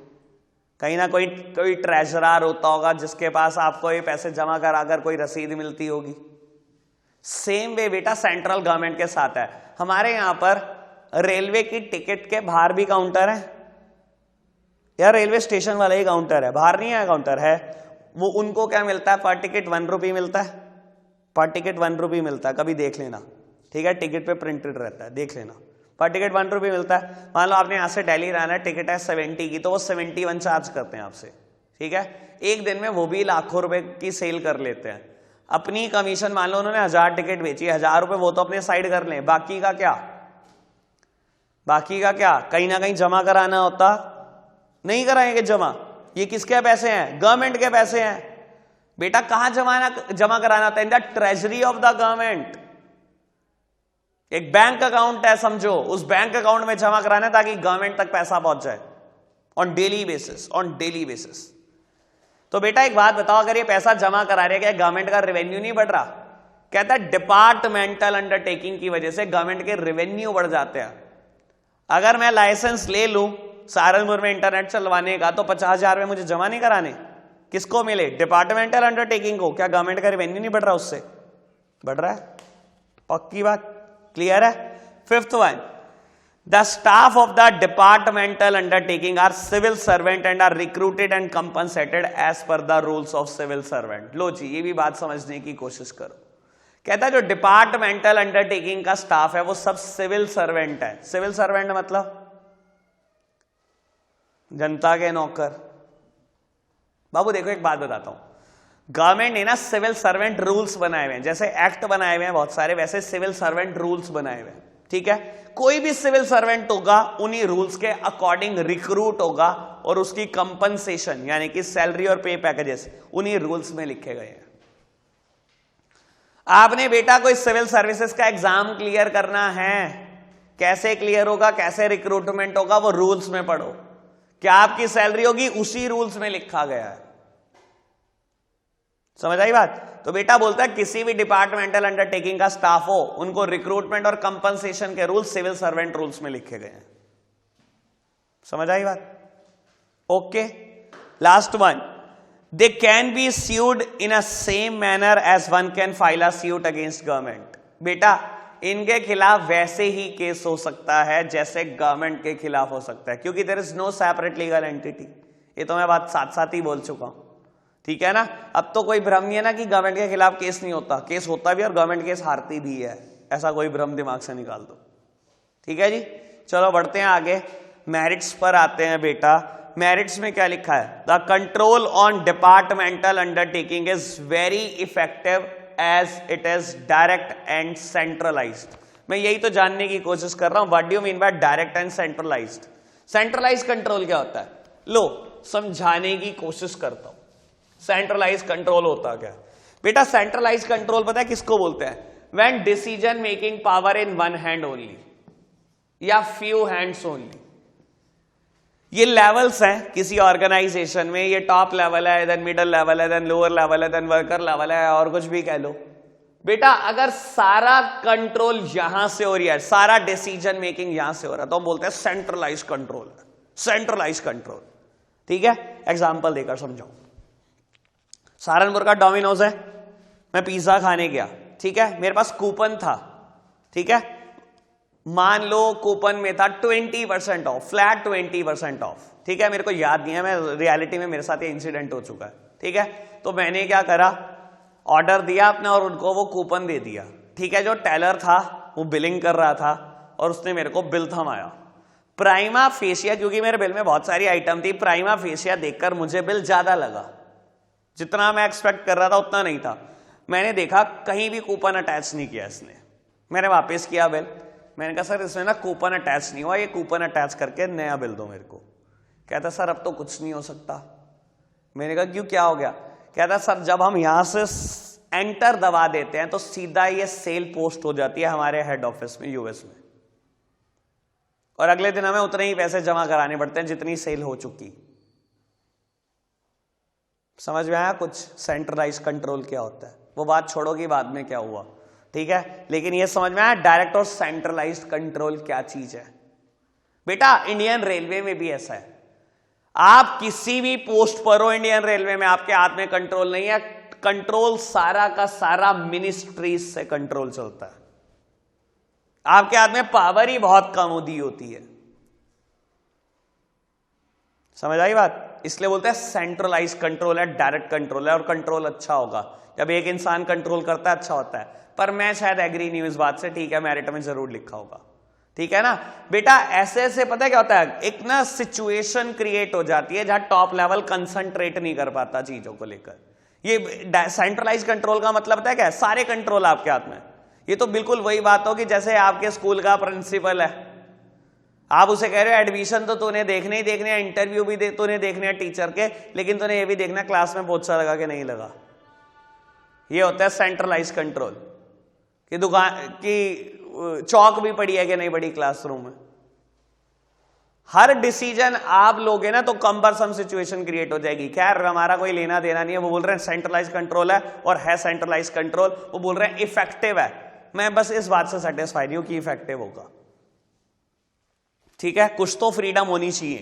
कहीं ना कोई ट्रेजरर होता होगा जिसके पास आपको ये पैसे जमा कराकर कोई रसीद मिलती होगी। सेम वे बेटा सेंट्रल गवर्नमेंट के साथ है। हमारे यहां पर रेलवे की टिकट के बाहर भी काउंटर है, या रेलवे स्टेशन वाला ही काउंटर है, बाहर नहीं है काउंटर है। वो उनको क्या मिलता है? पर टिकट 1 रुपये मिलता है, पर टिकट 1 रुपये मिलता है, कभी देख लेना। ठीक है, टिकट पे प्रिंटेड रहता है, देख लेना। पर टिकट 1 रुपये मिलता है। मान लो आपने यहाँ से दिल्ली रहना है, टिकट है 70 की, तो वो 71 चार्ज करते हैं आपसे। ठीक है, एक दिन में वो भी लाखों रुपए की सेल कर लेते हैं। अपनी कमीशन मान लो उन्होंने 1000 टिकट बेची, 1000 रुपए वो तो अपने साइड कर लें, बाकी का क्या? बाकी का क्या? कहीं ना कहीं जमा कराना होता, नहीं कराएंगे जमा। ये किसके पैसे हैं? गवर्नमेंट के पैसे हैं। बेटा कहां जमा कराना होता है? इन the treasury of the government. एक बैंक अकाउंट है समझो, उस बैंक अकाउंट में जमा कराना है ताकि गवर्नमेंट तक पैसा पहुंच जाए ऑन डेली बेसिस। तो बेटा एक बात बताओ, अगर ये पैसा जमा करा रहे क्या गवर्नमेंट का रेवेन्यू नहीं बढ़ रहा? कहता है डिपार्टमेंटल अंडरटेकिंग की वजह से गवर्नमेंट के रेवेन्यू बढ़ जाते हैं। अगर मैं लाइसेंस ले लूं सहारनपुर में इंटरनेट चलवाने का, तो 50,000 में मुझे जमा नहीं कराने, किसको मिले? डिपार्टमेंटल अंडरटेकिंग को। क्या गवर्नमेंट का रेवेन्यू नहीं बढ़ रहा उससे? बढ़ रहा है, पक्की बात, क्लियर है। Fifth one, the staff of the departmental undertaking are civil servant and are recruited and compensated as per the rules of civil servant. लो जी, ये भी बात समझने की कोशिश करो। कहता है जो डिपार्टमेंटल अंडरटेकिंग का स्टाफ है वो सब सिविल सर्वेंट है। सिविल सर्वेंट मतलब जनता के नौकर। बाबू देखो एक बात बताता हूं, गवर्नमेंट ने ना सिविल सर्वेंट रूल्स बनाए हुए हैं, जैसे एक्ट बनाए हुए हैं बहुत सारे, वैसे सिविल सर्वेंट रूल्स बनाए हुए हैं। ठीक है, कोई भी सिविल सर्वेंट होगा उन्हीं रूल्स के अकॉर्डिंग रिक्रूट होगा और उसकी कंपनसेशन यानी कि सैलरी और पे पैकेजेस उन्हीं रूल्स में लिखे गए हैं। आपने बेटा कोई सिविल सर्विसेज का एग्जाम क्लियर करना है, कैसे क्लियर होगा, कैसे रिक्रूटमेंट होगा, वो रूल्स में पढ़ो। क्या आपकी सैलरी होगी, उसी रूल्स में लिखा गया है। समझ आई बात? तो बेटा बोलता है किसी भी डिपार्टमेंटल अंडरटेकिंग का स्टाफ हो, उनको रिक्रूटमेंट और कंपनसेशन के रूल्स सिविल सर्वेंट रूल्स में लिखे गए हैं। समझ आई बात? Okay, last one, they can B sued in a same manner as one can file a suit against government। बेटा इनके खिलाफ वैसे ही केस हो सकता है जैसे गवर्नमेंट के खिलाफ हो सकता है, क्योंकि there is no separate legal entity. ये तो मैं बात साथ साथ ही बोल चुका हूं, ठीक है ना। अब तो कोई भ्रम नहीं है ना कि गवर्नमेंट के खिलाफ केस नहीं होता, केस होता भी और गवर्नमेंट केस हारती भी है, ऐसा कोई भ्रम दिमाग से निकाल दो। ठीक है जी, चलो बढ़ते हैं आगे, मेरिट्स पर आते हैं बेटा। मेरिट्स में क्या लिखा है? The control on departmental undertaking is very effective as it is direct and centralised. मैं यही तो जानने की कोशिश कर रहा हूं, what do you mean by direct and centralised? Centralised control क्या होता है? लो समझाने की कोशिश करता हूं। सेंट्रलाइज्ड कंट्रोल होता क्या बेटा? सेंट्रलाइज्ड कंट्रोल पता है किसको बोलते हैं? When decision making power in one hand only या फ्यू हैंड्स ओनली। ये लेवल्स हैं किसी ऑर्गेनाइजेशन में, ये टॉप लेवल है, देन मिडिल लेवल है, देन लोअर लेवल है, देन वर्कर लेवल है, और कुछ भी कह लो। बेटा अगर सारा कंट्रोल यहां से हो रहा है, सारा डिसीजन मेकिंग यहां से हो रहा है, तो हम बोलते हैं सेंट्रलाइज्ड कंट्रोल। सेंट्रलाइज्ड कंट्रोल, ठीक है। एग्जांपल देकर समझाओ। सहारनपुर का डोमिनोज है, मैं पिज्जा खाने गया, ठीक है, मेरे पास कूपन था, ठीक है, मान लो कूपन में था 20% ऑफ, फ्लैट 20% ऑफ, ठीक है, मेरे को याद नहीं है, मैं रियलिटी में मेरे साथ ये इंसिडेंट हो चुका है, ठीक है। तो मैंने क्या करा, ऑर्डर दिया अपने और उनको वो कूपन दे दिया, ठीक है। जो टेलर था वो बिलिंग कर रहा था और उसने मेरे को बिल थमाया। प्राइमा फेशिया, क्योंकि मेरे बिल में बहुत सारी आइटम थी, प्राइमा फेशिया देखकर मुझे बिल ज्यादा लगा, जितना मैं एक्सपेक्ट कर रहा था उतना नहीं था। मैंने देखा कहीं भी कूपन अटैच नहीं किया इसने। मैंने वापस किया बिल, मैंने कहा सर इसमें ना कूपन अटैच नहीं हुआ, ये कूपन अटैच करके नया बिल दो मेरे को। कहता सर अब तो कुछ नहीं हो सकता। मैंने कहा क्यों, क्या हो गया? कहता सर जब हम यहां से एंटर दबा देते हैं तो सीधा ये सेल पोस्ट हो जाती है हमारे हेड ऑफिस में यूएस में, और अगले दिन हमें उतने ही पैसे जमा कराने पड़ते हैं जितनी सेल हो चुकी। समझ में आया कुछ सेंट्रलाइज कंट्रोल क्या होता है? वो बात छोड़ो कि बाद में क्या हुआ, ठीक है, लेकिन ये समझ में आया डायरेक्ट और सेंट्रलाइज्ड कंट्रोल क्या चीज है। बेटा इंडियन रेलवे में भी ऐसा है, आप किसी भी पोस्ट पर हो इंडियन रेलवे में, आपके हाथ में कंट्रोल नहीं है, कंट्रोल सारा का सारा मिनिस्ट्रीज से कंट्रोल चलता है। आपके हाथ में पावर ही बहुत कम होती है। समझ आई बात? इसलिए बोलते हैं सेंट्रलाइज कंट्रोल है, डायरेक्ट कंट्रोल है, और कंट्रोल अच्छा होगा जब एक इंसान कंट्रोल करता है, अच्छा होता है। पर मैं शायद एग्री नहीं हूं इस बात से, ठीक है, मेरिट में जरूर लिखा होगा, ठीक है ना। बेटा ऐसे ऐसे पता है क्या होता है, एक ना सिचुएशन क्रिएट हो जाती है जहां टॉप लेवल कंसंट्रेट नहीं कर पाता चीजों को लेकर। ये सेंट्रलाइज कंट्रोल का मतलब पता है क्या है? सारे कंट्रोल आपके हाथ में। ये तो बिल्कुल वही बात होगी जैसे आपके स्कूल का प्रिंसिपल है, आप उसे कह रहे हो एडमिशन तो तूने देखने ही देखने हैं, इंटरव्यू भी तूने देखने हैं टीचर के, लेकिन तूने ये भी देखना क्लास में पोछा लगा कि नहीं लगा। ये होता है सेंट्रलाइज कंट्रोल, कि दुकान की चौक भी पड़ी है कि नहीं पड़ी क्लासरूम में। हर डिसीजन आप लोगे ना तो कंबरसम सिचुएशन क्रिएट हो जाएगी। खैर हमारा कोई लेना देना नहीं है, वो बोल रहे हैं सेंट्रलाइज कंट्रोल है और है सेंट्रलाइज कंट्रोल, वो बोल रहे हैं इफेक्टिव है। मैं बस इस बात से सेटिस्फाइड हूं कि इफेक्टिव होगा, ठीक है, कुछ तो फ्रीडम होनी चाहिए,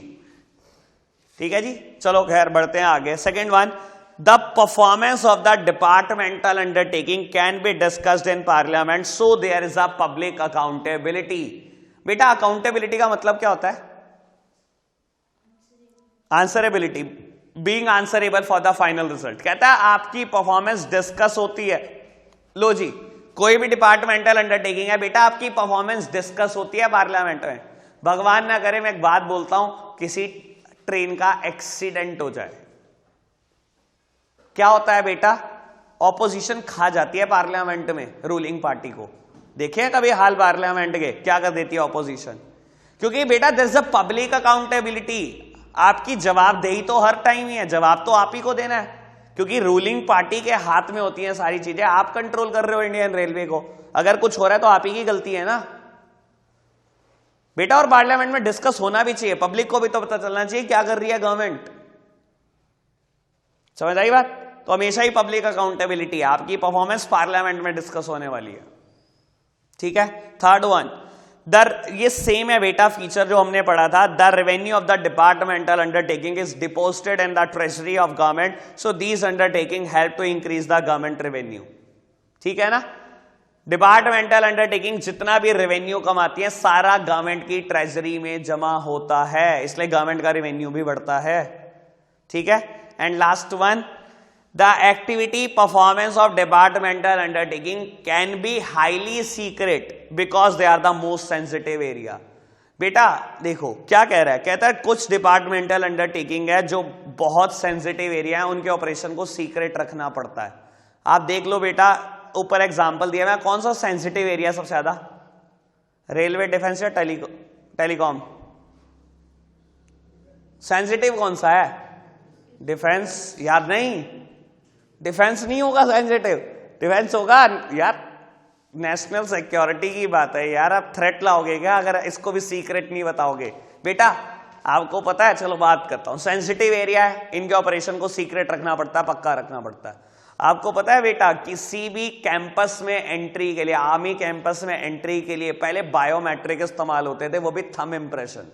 ठीक है जी। चलो खैर बढ़ते हैं आगे। Second one, the performance of the departmental undertaking can be discussed in parliament so there is a public accountability. बेटा अकाउंटेबिलिटी का मतलब क्या होता है? Answerability, being answerable for the final result. कहता है आपकी परफॉर्मेंस डिस्कस होती है। लो जी, कोई भी डिपार्टमेंटल अंडरटेकिंग है बेटा, आपकी परफॉर्मेंस डिस्कस होती है पार्लियामेंट में। भगवान ना करे मैं एक बात बोलता हूं, किसी ट्रेन का एक्सीडेंट हो जाए, क्या होता है बेटा? ऑपोजिशन खा जाती है पार्लियामेंट में रूलिंग पार्टी को। देखिए कभी हाल पार्लियामेंट के क्या कर देती है ऑपोजिशन, क्योंकि बेटा there is a public accountability. आपकी जवाबदेही तो हर टाइम ही है, जवाब तो आप ही को देना है, क्योंकि रूलिंग पार्टी के हाथ में होती हैं सारी चीजें, आप कंट्रोल कर रहे हो इंडियन रेलवे को, अगर कुछ हो रहा है तो आप ही की गलती है ना बेटा। और पार्लियामेंट में डिस्कस होना भी चाहिए, पब्लिक को भी तो पता चलना चाहिए क्या कर रही है गवर्नमेंट, समझ आई बात। तो हमेशा ही पब्लिक अकाउंटेबिलिटी है, आपकी परफॉर्मेंस पार्लियामेंट में डिस्कस होने वाली है, ठीक है। थर्ड वन, ये सेम है बेटा फीचर जो हमने पढ़ा था, the revenue of the departmental undertaking is deposited in the treasury of government, so these undertaking help to increase the government revenue, ठीक है ना। डिपार्टमेंटल अंडरटेकिंग जितना भी रेवेन्यू कमाती है सारा गवर्नमेंट की ट्रेजरी में जमा होता है, इसलिए गवर्नमेंट का रेवेन्यू भी बढ़ता है, ठीक है। And last one, the activity performance of departmental undertaking can be highly secret because they are the most sensitive area। बेटा देखो क्या कह रहा है, कहता है कुछ डिपार्टमेंटल अंडरटेकिंग है जो बहुत सेंसिटिव एरिया है, उनके ऑपरेशन को सीक्रेट रखना पड़ता है। आप देख लो बेटा, ऊपर एग्जांपल दिया मैं, कौन सा सेंसिटिव एरिया सबसे ज्यादा, रेलवे, डिफेंस या टेलीकॉम? सेंसिटिव कौन सा है? डिफेंस। याद नहीं, डिफेंस नहीं होगा सेंसिटिव, डिफेंस होगा यार नेशनल सिक्योरिटी की बात है यार, आप थ्रेट लाओगे क्या अगर इसको भी सीक्रेट नहीं बताओगे? बेटा आपको पता है, चलो बात करता हूं, सेंसिटिव एरिया है, इनके ऑपरेशन को सीक्रेट रखना पड़ता है, पक्का रखना पड़ता है। आपको पता है बेटा किसी भी कैंपस में एंट्री के लिए, आर्मी कैंपस में एंट्री के लिए पहले बायोमेट्रिक इस्तेमाल होते थे, वो भी थंब इंप्रेशन,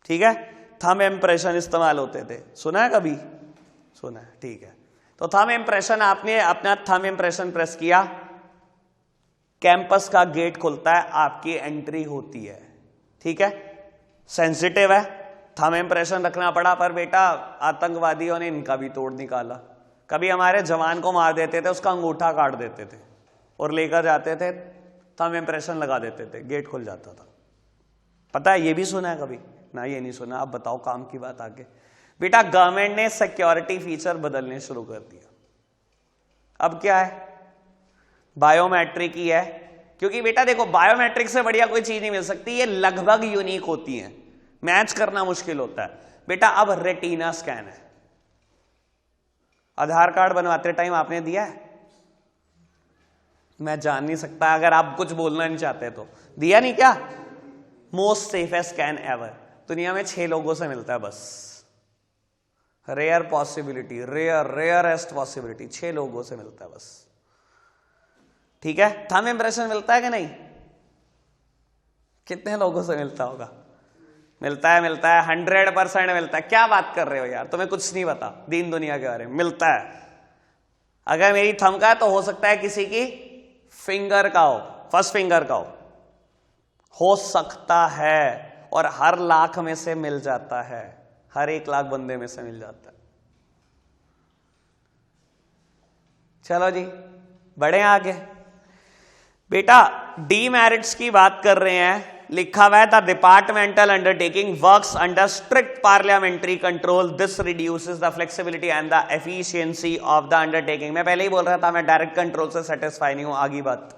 ठीक है, थंब इंप्रेशन इस्तेमाल होते थे, सुना है कभी? सुना है, ठीक है। तो थंब इंप्रेशन, आपने अपना थंब इंप्रेशन प्रेस किया, कैंपस का गेट खुलता है, आपकी एंट्री होती है, ठीक है। सेंसिटिव है, थंब इंप्रेशन रखना पड़ा, पर बेटा आतंकवादियों ने इनका भी तोड़ निकाला। कभी हमारे जवान को मार देते थे, उसका अंगूठा काट देते थे और लेकर जाते थे, थंब इंप्रेशन लगा देते थे, गेट खुल जाता था। पता है, ये भी सुना है कभी? ना, ये नहीं सुना। अब बताओ काम की बात आगे। बेटा गवर्नमेंट ने सिक्योरिटी फीचर बदलने शुरू कर दिया। अब क्या है? बायोमेट्रिक ही है, क्योंकि बेटा देखो बायोमेट्रिक से बढ़िया कोई चीज नहीं मिल सकती, ये लगभग यूनिक होती है, मैच करना मुश्किल होता है। बेटा अब रेटिना स्कैन है। आधार कार्ड बनवाते टाइम आपने दिया है? मैं जान नहीं सकता, अगर आप कुछ बोलना नहीं चाहते तो दिया नहीं क्या? मोस्ट सेफेस्ट स्कैन एवर, दुनिया में 6 लोगों से मिलता है बस, रेयर पॉसिबिलिटी, रेयरेस्ट पॉसिबिलिटी, 6 लोगों से मिलता है बस, ठीक है। थंब इंप्रेशन मिलता है कि नहीं? कितने लोगों से मिलता होगा? मिलता है 100% मिलता है। क्या बात कर रहे हो यार, तुम्हें कुछ नहीं पता दीन दुनिया के बारे में। मिलता है, अगर मेरी थंब का है तो हो सकता है किसी की फिंगर का हो, फर्स्ट फिंगर का हो सकता है, और हर लाख में से मिल जाता है, हर 1 लाख बंदे में से मिल जाता है। चलो जी बढ़े आगे। बेटा डीमेरिट्स की बात कर रहे हैं, लिखा हुआ है the departmental undertaking works under strict parliamentary control, this reduces the flexibility and the efficiency of the undertaking. मैं पहले ही बोल रहा था मैं डायरेक्ट कंट्रोल से सेटिस्फाई नहीं हूं, आगे बात।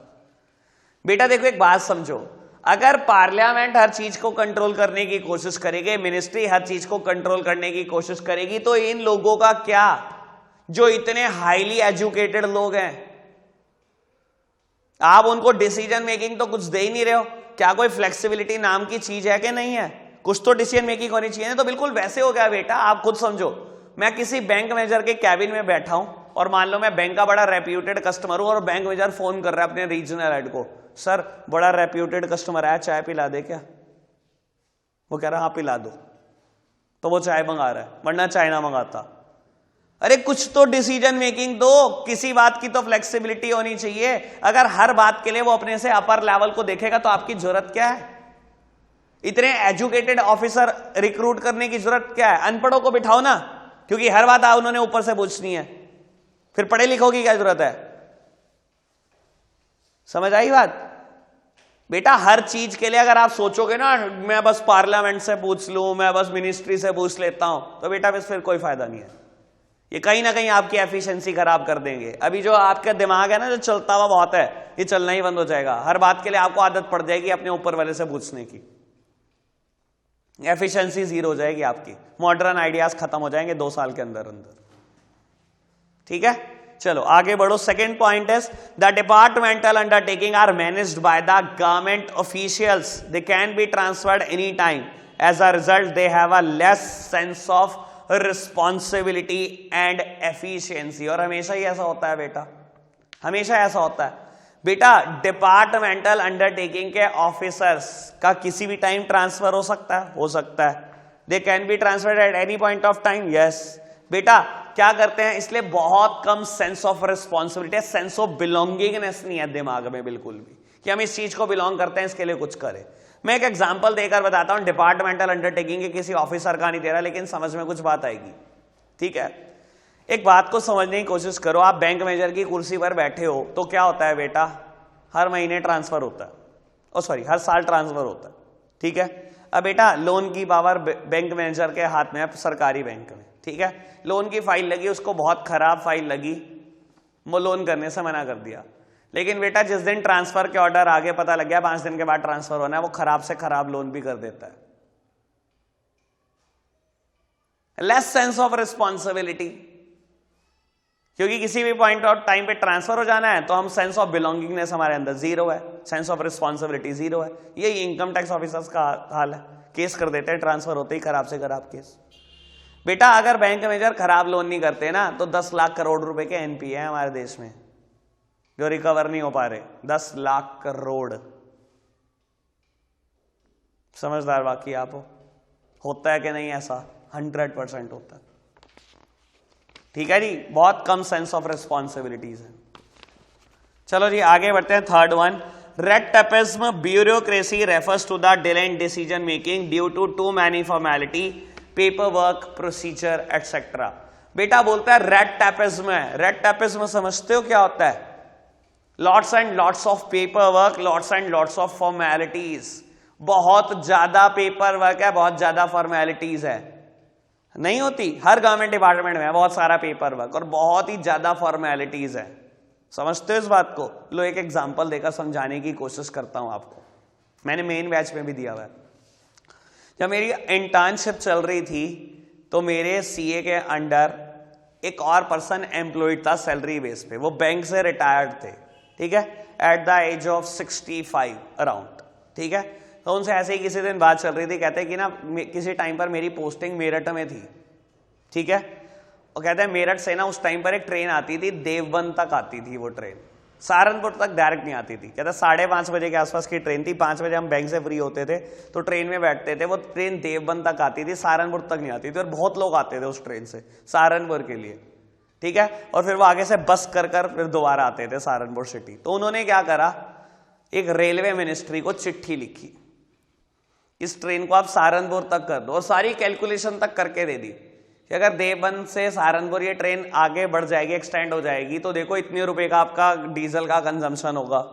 बेटा देखो एक बात समझो, अगर पार्लियामेंट हर चीज को कंट्रोल करने की कोशिश करेगी, मिनिस्ट्री हर चीज को कंट्रोल करने की कोशिश करेगी, तो इन लोगों का क्या जो इतने हाईली एजुकेटेड लोग हैं, आप उनको डिसीजन मेकिंग तो कुछ दे ही नहीं रहे हो। क्या कोई फ्लेक्सिबिलिटी नाम की चीज है कि नहीं है? कुछ तो डिसीजन मेकिंग होनी चाहिए। तो बिल्कुल वैसे हो गया बेटा, आप खुद समझो, मैं किसी बैंक मैनेजर के कैबिन में बैठा हूं और मान लो मैं बैंक का बड़ा रेप्यूटेड कस्टमर हूं और बैंक मैनेजर फोन कर रहा है अपने रीजनल हेड को, सर बड़ा रेप्यूटेड कस्टमर है, चाय पिला दे क्या? वो कह रहा हाँ पिला दो, तो वो चाय मंगा रहा है, वरना चाय ना मंगाता। अरे कुछ तो डिसीजन मेकिंग दो, किसी बात की तो फ्लेक्सिबिलिटी होनी चाहिए। अगर हर बात के लिए वो अपने से अपर लेवल को देखेगा तो आपकी जरूरत क्या है? इतने एजुकेटेड ऑफिसर रिक्रूट करने की जरूरत क्या है? अनपढ़ों को बिठाओ ना, क्योंकि हर बात उन्होंने ऊपर से पूछनी है, फिर पढ़े लिखों की क्या जरूरत है? समझ आई बात? बेटा हर चीज के लिए अगर आप सोचोगे ना मैं बस पार्लियामेंट से पूछ लूं, मैं बस मिनिस्ट्री से पूछ लेता हूं, तो बेटा बस फिर कोई फायदा नहीं है। ये कहीं ना कहीं आपकी एफिशिएंसी खराब कर देंगे। अभी जो आपका दिमाग है ना जो चलता हुआ बहुत है, ये चलना ही बंद हो जाएगा। हर बात के लिए आपको आदत पड़ जाएगी अपने ऊपर वाले से पूछने की। एफिशिएंसी जीरो हो जाएगी आपकी, मॉडर्न आइडियाज खत्म हो जाएंगे 2 साल के अंदर अंदर। ठीक है, चलो आगे बढ़ो। Second point is the departmental undertaking are managed by the government officials, they can be transferred any time, as a result they have a less sense of responsibility and efficiency. और हमेशा ही ऐसा होता है बेटा, हमेशा ऐसा होता है बेटा। डिपार्टमेंटल अंडरटेकिंग के ऑफिसर्स का किसी भी टाइम ट्रांसफर हो सकता है, हो सकता है। They can be transferred at any point of time, yes. बेटा क्या करते हैं, इसलिए बहुत कम sense of responsibility, sense of belongingness नहीं है दिमाग में बिल्कुल भी, कि हम इस चीज को बिलोंग करते हैं, इसके लिए कुछ करें। मैं एक एग्जांपल देकर बताता हूं, डिपार्टमेंटल अंडरटेकिंग के किसी ऑफिसर का नहीं दे रहा, लेकिन समझ में कुछ बात आएगी। ठीक है, एक बात को समझने की कोशिश करो। आप बैंक मैनेजर की कुर्सी पर बैठे हो तो क्या होता है बेटा, हर महीने ट्रांसफर होता है, ओ सॉरी हर साल ट्रांसफर होता है। ठीक है, अब बेटा लोन की पावर बैंक मैनेजर के हाथ में है, सरकारी बैंक में। ठीक है, लोन की फाइल लगी, उसको बहुत खराब फाइल लगी, वो लोन करने से मना कर दिया। लेकिन बेटा जिस दिन ट्रांसफर के ऑर्डर आगे पता लग गया 5 दिन के बाद ट्रांसफर होना है, वो खराब से खराब लोन भी कर देता है। लेस सेंस ऑफ रिस्पॉन्सिबिलिटी, क्योंकि किसी भी पॉइंट ऑफ टाइम पे ट्रांसफर हो जाना है, तो हम सेंस ऑफ बिलोंगिंगनेस हमारे अंदर जीरो है, सेंस ऑफ रिस्पॉन्सिबिलिटी जीरो है। यही इनकम टैक्स ऑफिसर्स का हाल है, केस कर देते हैं ट्रांसफर होते ही खराब से खराब केस। बेटा अगर बैंक मैनेजर खराब लोन नहीं करते ना, तो 10 लाख करोड़ रुपए के एनपीए हैं हमारे देश में जो रिकवर नहीं हो पा रहे। 10 लाख करोड़, समझदार बाकी आप हो। होता है कि नहीं ऐसा? 100% होता है। ठीक है जी, बहुत कम सेंस ऑफ रिस्पॉन्सिबिलिटीज है। चलो जी आगे बढ़ते हैं। Third one, red tapism bureaucracy refers to the delay in decision making due to many formality, paper work, procedure etcetera. बेटा बोलता है रेड टेपिज्म है। रेड टेपिज्म समझते हो क्या होता है? Lots and lots of paper work, lots and lots of formalities. बहुत ज्यादा पेपर वर्क है, बहुत ज्यादा फॉर्मेलिटीज है। नहीं होती, हर गवर्नमेंट डिपार्टमेंट में बहुत सारा पेपर वर्क और बहुत ही ज्यादा फॉर्मेलिटीज है। समझते हो इस बात को? लो एक एग्जांपल देकर समझाने की कोशिश करता हूं आपको, मैंने मेन बैच में भी दिया हुआ है। जब मेरी इंटर्नशिप चल रही थी तो मेरे सीए के अंडर एक और पर्सन एम्प्लॉयड था सैलरी बेस पे, वो बैंक से रिटायर्ड थे। ठीक है, at the age of 65 around. ठीक है, तो उनसे ऐसे ही किसी दिन बात चल रही थी, कहते हैं कि ना किसी टाइम पर मेरी पोस्टिंग मेरठ में थी। ठीक है, और कहते हैं मेरठ से ना उस टाइम पर एक ट्रेन आती थी, देवबंद तक आती थी वो ट्रेन, सहारनपुर तक डायरेक्ट नहीं आती थी। कहते 5:30 बजे के आसपास की ट्रेन थी, 5 बजे हम बैंक से फ्री होते थे तो ट्रेन में बैठते थे। वो ट्रेन देवबंद तक आती थी, सहारनपुर तक नहीं आती थी, और बहुत लोग आते थे उस ट्रेन से सहारनपुर के लिए। ठीक है, और फिर वो आगे से बस कर फिर दोबारा आते थे सहारनपुर सिटी। तो उन्होंने क्या करा, एक रेलवे मिनिस्ट्री को चिट्ठी लिखी, इस ट्रेन को आप सहारनपुर तक कर दो, और सारी कैलकुलेशन तक करके दे दी कि अगर देवबंद से सहारनपुर ये ट्रेन आगे बढ़ जाएगी, एक्सटेंड हो जाएगी, तो देखो इतने रुपए का आपका डीजल का कंजम्पशन होगा।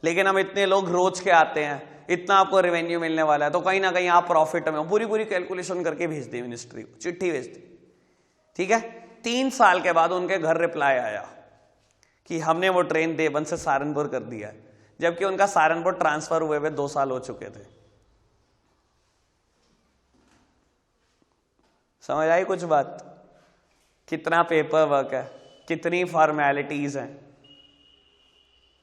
लेकिन हम इतने लोग रोज के आते हैं, इतना आपको रेवेन्यू मिलने वाला है, तो कहीं ना कहीं आप प्रॉफिट में हो। पूरी कैलकुलेशन करके भेज दी मिनिस्ट्री को, चिट्ठी भेज दी। ठीक है, 3 साल के बाद उनके घर रिप्लाई आया कि हमने वो ट्रेन देवबंद से सहारनपुर कर दिया है, जबकि उनका सहारनपुर ट्रांसफर हुए हुए 2 साल हो चुके थे। समझ आई कुछ बात? कितना पेपर वर्क है, कितनी फॉर्मेलिटीज हैं।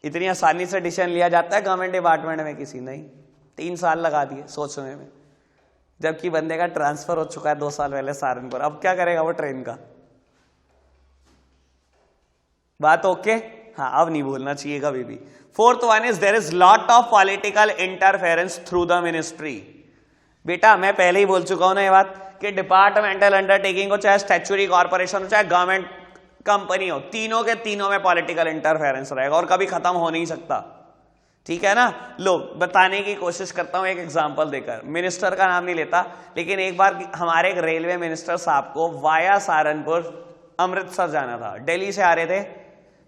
इतनी आसानी से डिसीजन लिया जाता है गवर्नमेंट डिपार्टमेंट में? किसी नहीं, 3 साल लगा दिए सोचने में, जबकि बंदे का ट्रांसफर हो चुका है 2 साल पहले सहारनपुर। अब क्या करेगा वो ट्रेन का? बात ओके? हाँ, अब नहीं भूलना चाहिए कभी भी। Fourth one is there is lot of political interference through the ministry. बेटा मैं पहले ही बोल चुका हूं ना ये बात कि डिपार्टमेंटल अंडरटेकिंग हो, चाहे स्टैट्यूटरी कॉर्पोरेशन हो, चाहे गवर्नमेंट कंपनी हो, तीनों के तीनों में पॉलिटिकल इंटरफेरेंस रहेगा और कभी खत्म हो नहीं सकता। ठीक है ना? लो बताने की कोशिश करता हूं एक एग्जांपल देकर, मिनिस्टर का नाम नहीं लेता, लेकिन एक बार हमारे एक रेलवे मिनिस्टर साहब को वाया सहारनपुर अमृतसर जाना था। दिल्ली से आ रहे थे,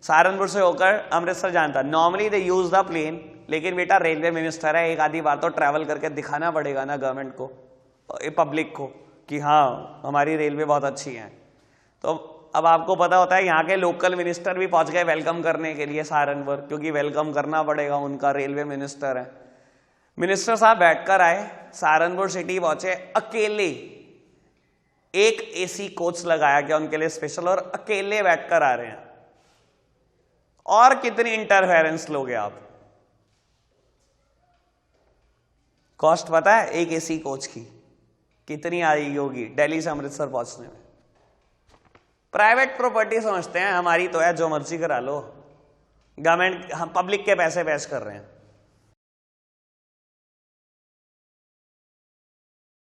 सहारनपुर से होकर अमृतसर जाना था। Normally they use the plane, लेकिन बेटा रेलवे मिनिस्टर है, एक आधी बार तो ट्रैवल करके दिखाना पड़ेगा ना गवर्नमेंट को, पब्लिक को, कि हाँ हमारी रेलवे बहुत अच्छी है। तो अब आपको पता होता है यहाँ के लोकल मिनिस्टर भी पहुंच गए वेलकम करने के लिए सहारनपुर, क्योंकि वेलकम करना पड़ेगा, उनका रेलवे मिनिस्टर है। मिनिस्टर साहब बैठकर आए, सहारनपुर सिटी पहुंचे, अकेले एक एसी कोच लगाया गया उनके लिए स्पेशल, और अकेले बैठकर आ रहे हैं। और कितनी इंटरफेरेंस लोगे आप? कॉस्ट पता है एक एसी कोच की कितनी आई होगी दिल्ली से अमृतसर पहुंचने में? प्राइवेट प्रॉपर्टी समझते हैं हमारी तो है, जो मर्जी करा लो, गवर्नमेंट, हम पब्लिक के पैसे वेस्ट कर रहे हैं।